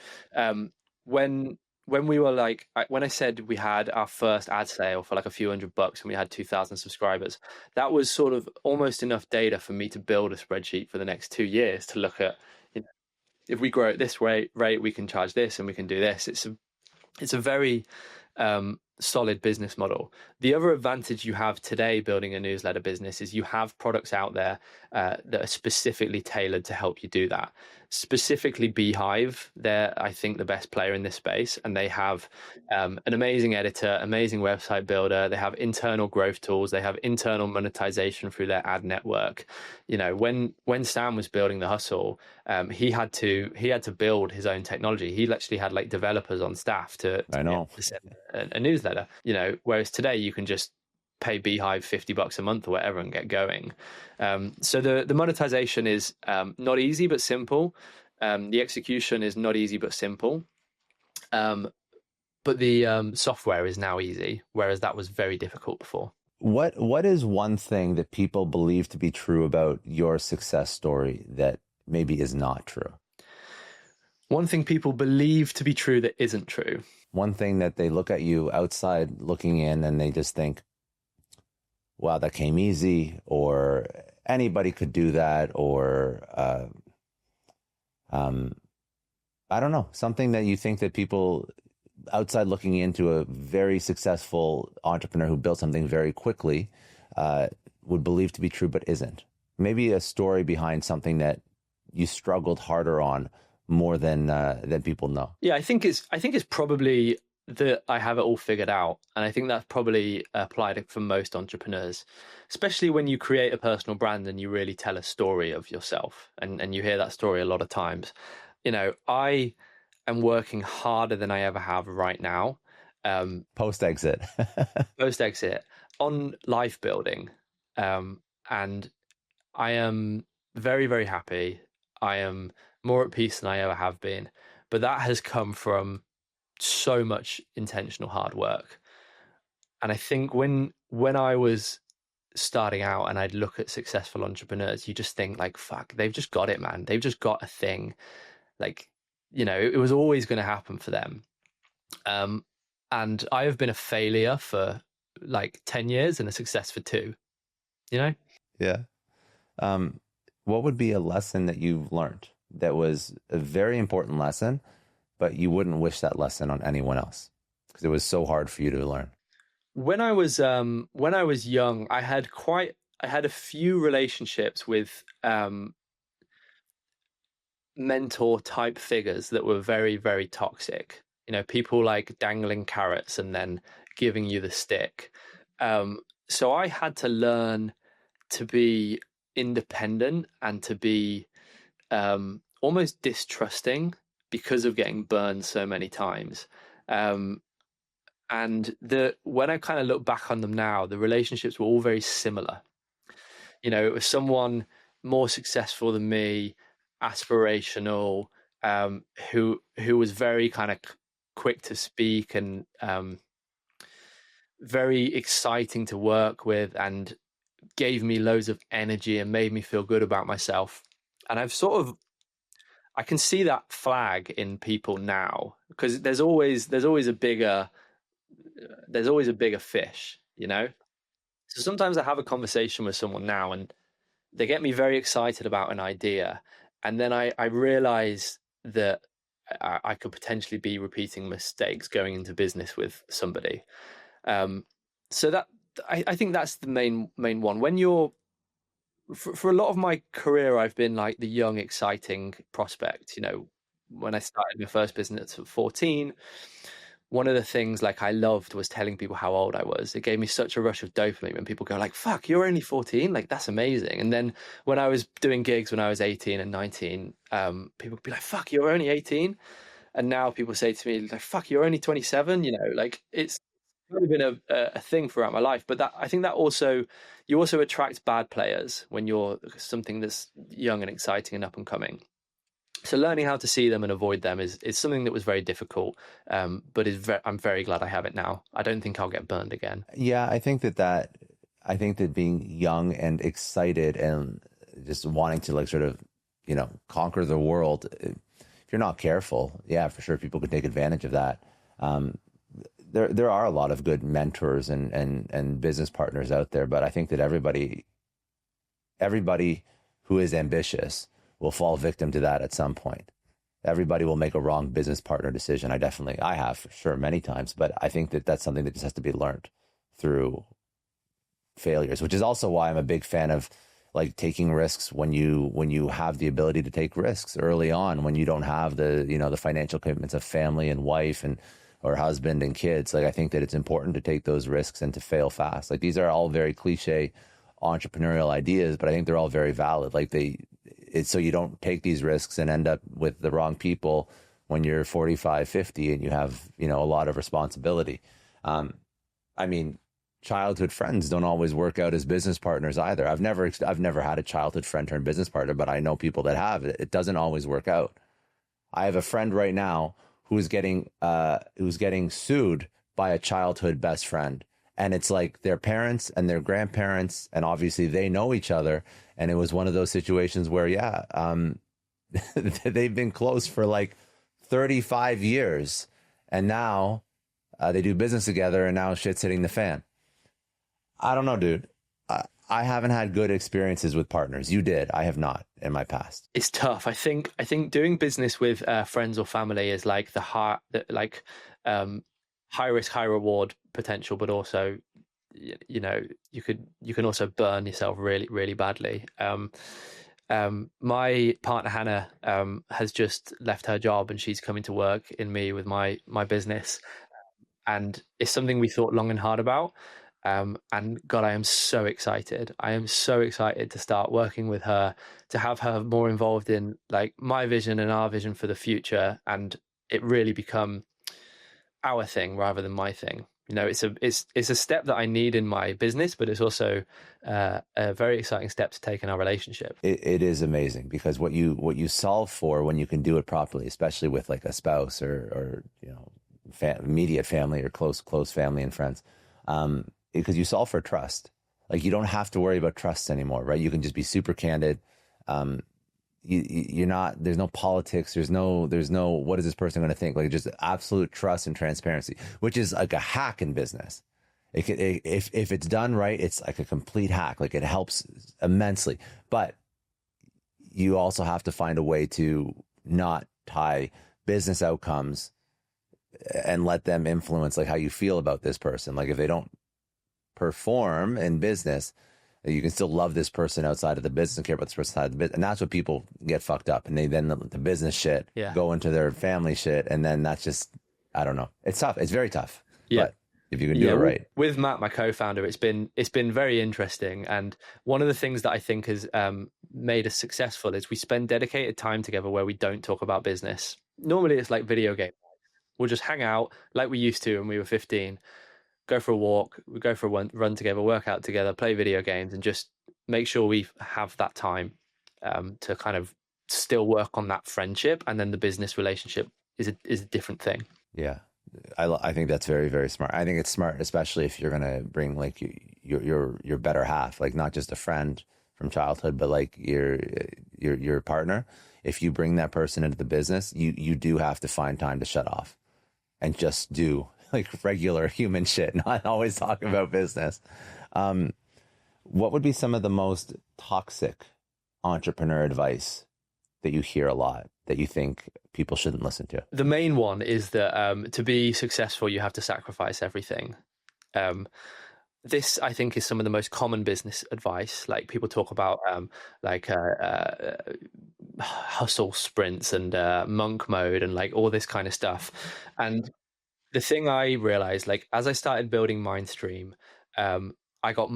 when we were like, when I said we had our first ad sale for like a few $100 and we had 2,000 subscribers, that was sort of almost enough data for me to build a spreadsheet for the next 2 years to look at, you know, if we grow at this rate, we can charge this and we can do this. It's a very solid business model. The other advantage you have today building a newsletter business is you have products out there that are specifically tailored to help you do that. Specifically Beehive, they're, I think, the best player in this space, and they have an amazing editor, amazing website builder. They have internal growth tools. They have internal monetization through their ad network. You know, when Sam was building the hustle, he had to build his own technology. He actually had like developers on staff to send a newsletter. You know, whereas today you can just pay Beehive $50 a month or whatever and get going. So the monetization is not easy but simple. The execution is not easy but simple. But the software is now easy, whereas that was very difficult before. What is one thing that people believe to be true about your success story that maybe is not true? One thing people believe to be true that isn't true. One thing that they look at you outside looking in and they just think, wow, that came easy, or anybody could do that, or I don't know, something that you think that people outside looking into a very successful entrepreneur who built something very quickly would believe to be true but isn't. Maybe a story behind something that you struggled harder on more than people know. Yeah, I think it's probably that I have it all figured out. And I think that's probably applied for most entrepreneurs, especially when you create a personal brand and you really tell a story of yourself, and you hear that story a lot of times. You know, I am working harder than I ever have right now. Post-exit on life building. And I am very, very happy. I am more at peace than I ever have been. But that has come from so much intentional hard work. And I think when I was starting out and I'd look at successful entrepreneurs, you just think like, fuck, they've just got it, man. They've just got a thing. Like, you know, it was always going to happen for them. And I have been a failure for like 10 years and a success for 2, you know? Yeah. What would be a lesson that you've learned that was a very important lesson, but you wouldn't wish that lesson on anyone else because it was so hard for you to learn? When I was young, I had a few relationships with mentor type figures that were very, very toxic. You know, people like dangling carrots and then giving you the stick. So I had to learn to be independent and to be almost distrusting because of getting burned so many times. And when I kind of look back on them now, the relationships were all very similar. You know, it was someone more successful than me, aspirational, who was very kind of quick to speak and very exciting to work with and gave me loads of energy and made me feel good about myself. And I can see that flag in people now, because there's always a bigger fish, you know? So sometimes I have a conversation with someone now and they get me very excited about an idea. And then I realize that I could potentially be repeating mistakes going into business with somebody. So that I think that's the main one. When you're for a lot of my career, I've been like the young, exciting prospect. You know, when I started my first business at 14, one of the things like I loved was telling people how old I was. It gave me such a rush of dopamine when people go like, "Fuck, you're only 14? Like that's amazing." And then when I was doing gigs when I was 18 and 19, people would be like, "Fuck, you're only 18?" And now people say to me like, "Fuck, you're only 27?" You know, like it's really been a thing throughout my life. But that I think that also you also attract bad players when you're something that's young and exciting and up and coming. So learning how to see them and avoid them is something that was very difficult, but I'm very glad I have it now. I don't think I'll get burned again. Yeah, I think that being young and excited and just wanting to like sort of, you know, conquer the world, if you're not careful, yeah, for sure, people could take advantage of that. There are a lot of good mentors and business partners out there, but I think that everybody who is ambitious will fall victim to that at some point. Everybody will make a wrong business partner decision. I have for sure many times, but I think that that's something that just has to be learned through failures, which is also why I'm a big fan of like taking risks when you have the ability to take risks early on, when you don't have the, you know, the financial commitments of family and wife and or husband and kids. Like I think that it's important to take those risks and to fail fast. Like these are all very cliche entrepreneurial ideas, but I think they're all very valid. Like it's so you don't take these risks and end up with the wrong people when you're 45, 50 and you have, you know, a lot of responsibility. I mean, childhood friends don't always work out as business partners either. I've never had a childhood friend turn business partner, but I know people that have. It doesn't always work out. I have a friend right now who's getting sued by a childhood best friend. And it's like their parents and their grandparents, and obviously they know each other. And it was one of those situations where, yeah, they've been close for like 35 years. And now they do business together and now shit's hitting the fan. I don't know, dude. I haven't had good experiences with partners. You did. I have not in my past. It's tough. I think doing business with friends or family is like high risk, high reward potential, but also, you know, you can also burn yourself really, really badly. My partner Hannah has just left her job and she's coming to work in me with my business, and it's something we thought long and hard about. And God, I am so excited. I am so excited to start working with her, to have her more involved in like my vision and our vision for the future, and it really become our thing rather than my thing. You know, it's a step that I need in my business, but it's also a very exciting step to take in our relationship. It is amazing because what you solve for when you can do it properly, especially with like a spouse or you know, immediate family or close family and friends, because you solve for trust. Like you don't have to worry about trust anymore, right? You can just be super candid. You're not, there's no politics. There's no, what is this person going to think? Like just absolute trust and transparency, which is like a hack in business. If it's done right, it's like a complete hack. Like it helps immensely, but you also have to find a way to not tie business outcomes and let them influence like how you feel about this person. Like if they don't perform in business, you can still love this person outside of the business and care about this person outside of the business. And that's what people get fucked up. And they then the business shit go into their family shit. And then that's just, I don't know. It's tough. It's very tough. Yeah. But if you can do it right. With Matt, my co-founder, it's been very interesting. And one of the things that I think has made us successful is we spend dedicated time together where we don't talk about business. Normally it's like video game. We'll just hang out like we used to when we were 15. Go for a walk, we go for a run together, work out together, play video games, and just make sure we have that time to kind of still work on that friendship. And then the business relationship is a different thing. Yeah. I think that's very, very smart. I think it's smart, especially if you're going to bring like your better half, like not just a friend from childhood, but like your partner. If you bring that person into the business, you do have to find time to shut off and just do like regular human shit, not always talk about business. What would be some of the most toxic entrepreneur advice that you hear a lot that you think people shouldn't listen to? The main one is that to be successful, you have to sacrifice everything. This, I think, is some of the most common business advice. Like people talk about hustle sprints and monk mode and like all this kind of stuff. And the thing I realized, like as I started building Mindstream, I got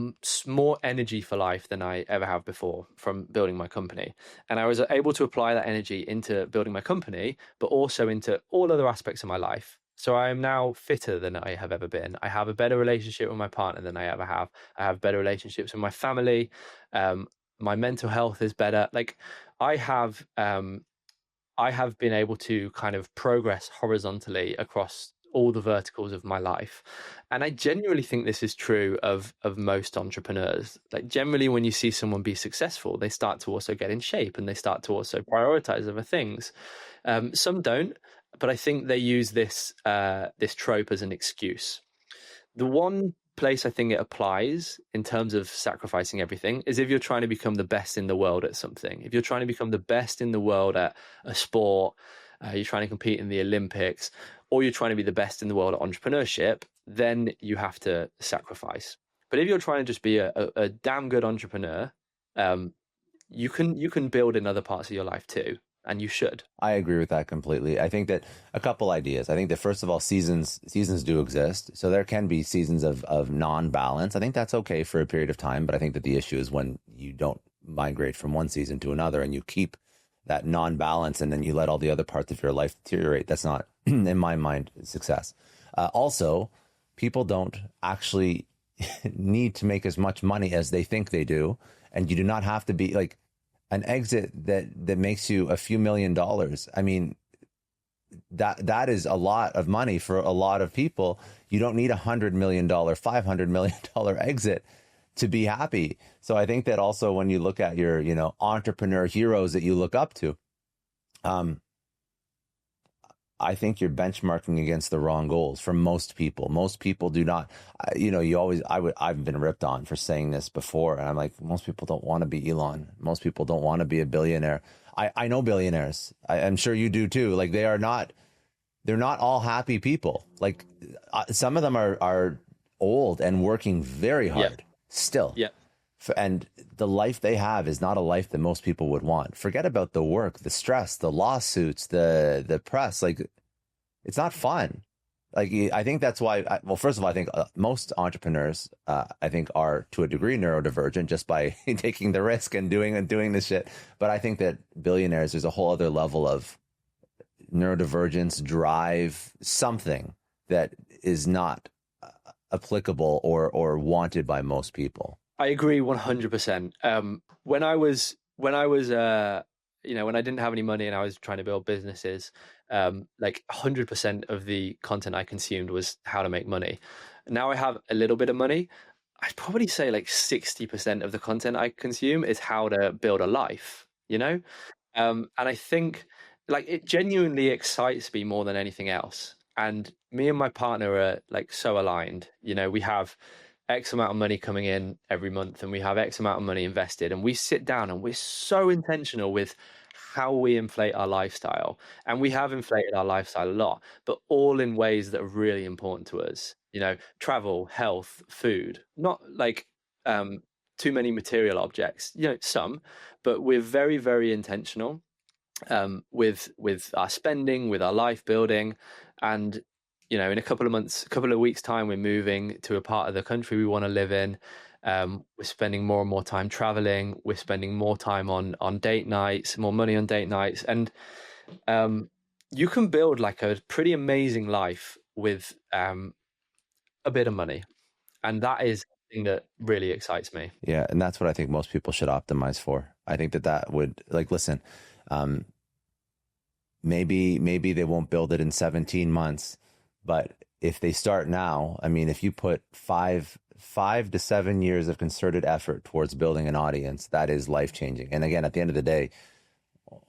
more energy for life than I ever have before from building my company. And I was able to apply that energy into building my company, but also into all other aspects of my life. So I am now fitter than I have ever been. I have a better relationship with my partner than I ever have. I have better relationships with my family. My mental health is better. Like I have been able to kind of progress horizontally across all the verticals of my life. And I genuinely think this is true of most entrepreneurs. Like generally when you see someone be successful, they start to also get in shape and they start to also prioritize other things. Some don't, but I think they use this trope as an excuse. The one place I think it applies in terms of sacrificing everything is if you're trying to become the best in the world at something. If you're trying to become the best in the world at a sport, you're trying to compete in the Olympics, or you're trying to be the best in the world at entrepreneurship, then you have to sacrifice. But if you're trying to just be a damn good entrepreneur, you can build in other parts of your life too, and you should. I agree with that completely. I think that a couple ideas. I think that first of all, seasons do exist. So there can be seasons of non-balance. I think that's okay for a period of time, but I think that the issue is when you don't migrate from one season to another and you keep that non-balance and then you let all the other parts of your life deteriorate. That's not, in my mind, success. Also, people don't actually need to make as much money as they think they do. And you do not have to be like an exit that makes you a few $1,000,000. I mean, that is a lot of money for a lot of people. You don't need $100 million, $500 million exit to be happy. So I think that also when you look at your, entrepreneur heroes that you look up to, I think you're benchmarking against the wrong goals for most people. Most people do not, I've been ripped on for saying this before. And I'm like, most people don't want to be Elon. Most people don't want to be a billionaire. I know billionaires. I'm sure you do too. Like they're not all happy people. Like some of them are old and working very hard still. Yeah. And the life they have is not a life that most people would want. Forget about the work, the stress, the lawsuits, the press. Like, it's not fun. Like, I think that's why. First of all, I think most entrepreneurs, I think, are to a degree neurodivergent just by taking the risk and doing this shit. But I think that billionaires, there's a whole other level of neurodivergence, drive, something that is not applicable or wanted by most people. I agree 100%. When I didn't have any money and I was trying to build businesses, like 100% of the content I consumed was how to make money. Now I have a little bit of money. I'd probably say like 60% of the content I consume is how to build a life, And I think like it genuinely excites me more than anything else. And me and my partner are like so aligned. We have X amount of money coming in every month and we have X amount of money invested, and we sit down and we're so intentional with how we inflate our lifestyle. And we have inflated our lifestyle a lot, but all in ways that are really important to us. Travel, health, food, not like too many material objects, some, but we're very, very intentional with our spending, with our life building. And in a couple of weeks' time, we're moving to a part of the country we want to live in. We're spending more and more time traveling. We're spending more time on date nights, more money on date nights. And you can build like a pretty amazing life with a bit of money. And that is the thing that really excites me. Yeah. And that's what I think most people should optimize for. I think that would, like, listen, maybe they won't build it in 17 months. But if they start now, I mean, if you put 5 to 7 years of concerted effort towards building an audience, that is life changing. And again, at the end of the day,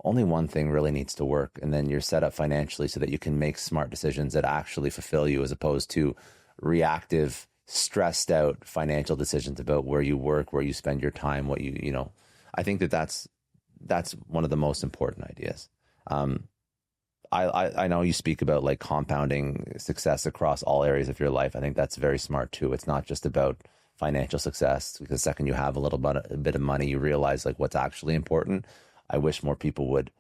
only one thing really needs to work, and then you're set up financially so that you can make smart decisions that actually fulfill you, as opposed to reactive, stressed out financial decisions about where you work, where you spend your time, what you know. I think that's one of the most important ideas. I know you speak about like compounding success across all areas of your life. I think that's very smart too. It's not just about financial success, because the second you have a bit of money, you realize like what's actually important. I wish more people would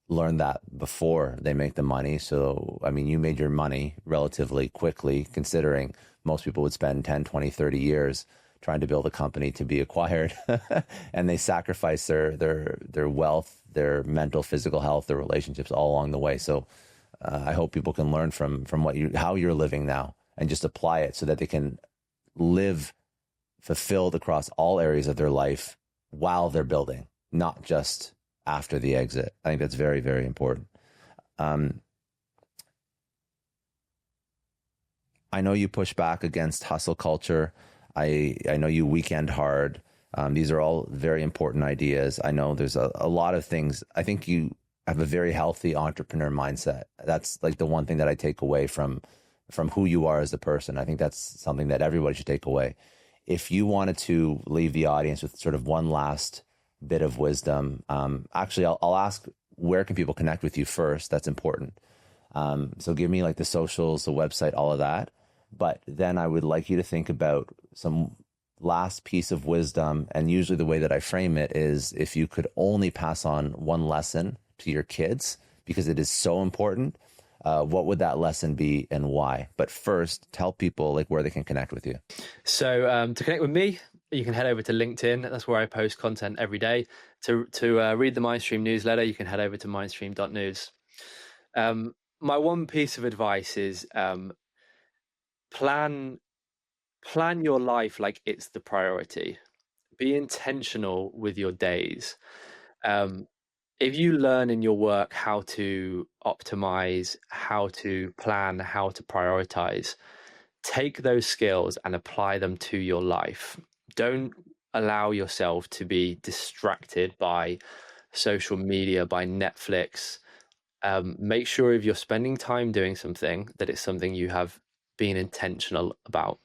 learn that before they make the money. So, I mean, you made your money relatively quickly, considering most people would spend 10, 20, 30 years trying to build a company to be acquired. And they sacrifice their wealth, their mental, physical health, their relationships all along the way. So I hope people can learn from how you're living now, and just apply it so that they can live fulfilled across all areas of their life while they're building, not just after the exit. I think that's very, very important. I know you push back against hustle culture. I know you weekend hard. These are all very important ideas. I know there's a lot of things. I think you have a very healthy entrepreneur mindset. That's like the one thing that I take away from who you are as a person. I think that's something that everybody should take away. If you wanted to leave the audience with sort of one last bit of wisdom, actually, I'll ask, where can people connect with you first? That's important. So give me like the socials, the website, all of that. But then I would like you to think about some last piece of wisdom. And usually the way that I frame it is, if you could only pass on one lesson to your kids, because it is so important, what would that lesson be and why? But first, tell people like where they can connect with you. So to connect with me, you can head over to LinkedIn. That's where I post content every day. To read the Mindstream newsletter, you can head over to mindstream.news. My one piece of advice is plan your life like it's the priority. Be intentional with your days. If you learn in your work how to optimize, how to plan, how to prioritize, take those skills and apply them to your life. Don't allow yourself to be distracted by social media, by Netflix. Make sure if you're spending time doing something, that it's something you have been intentional about.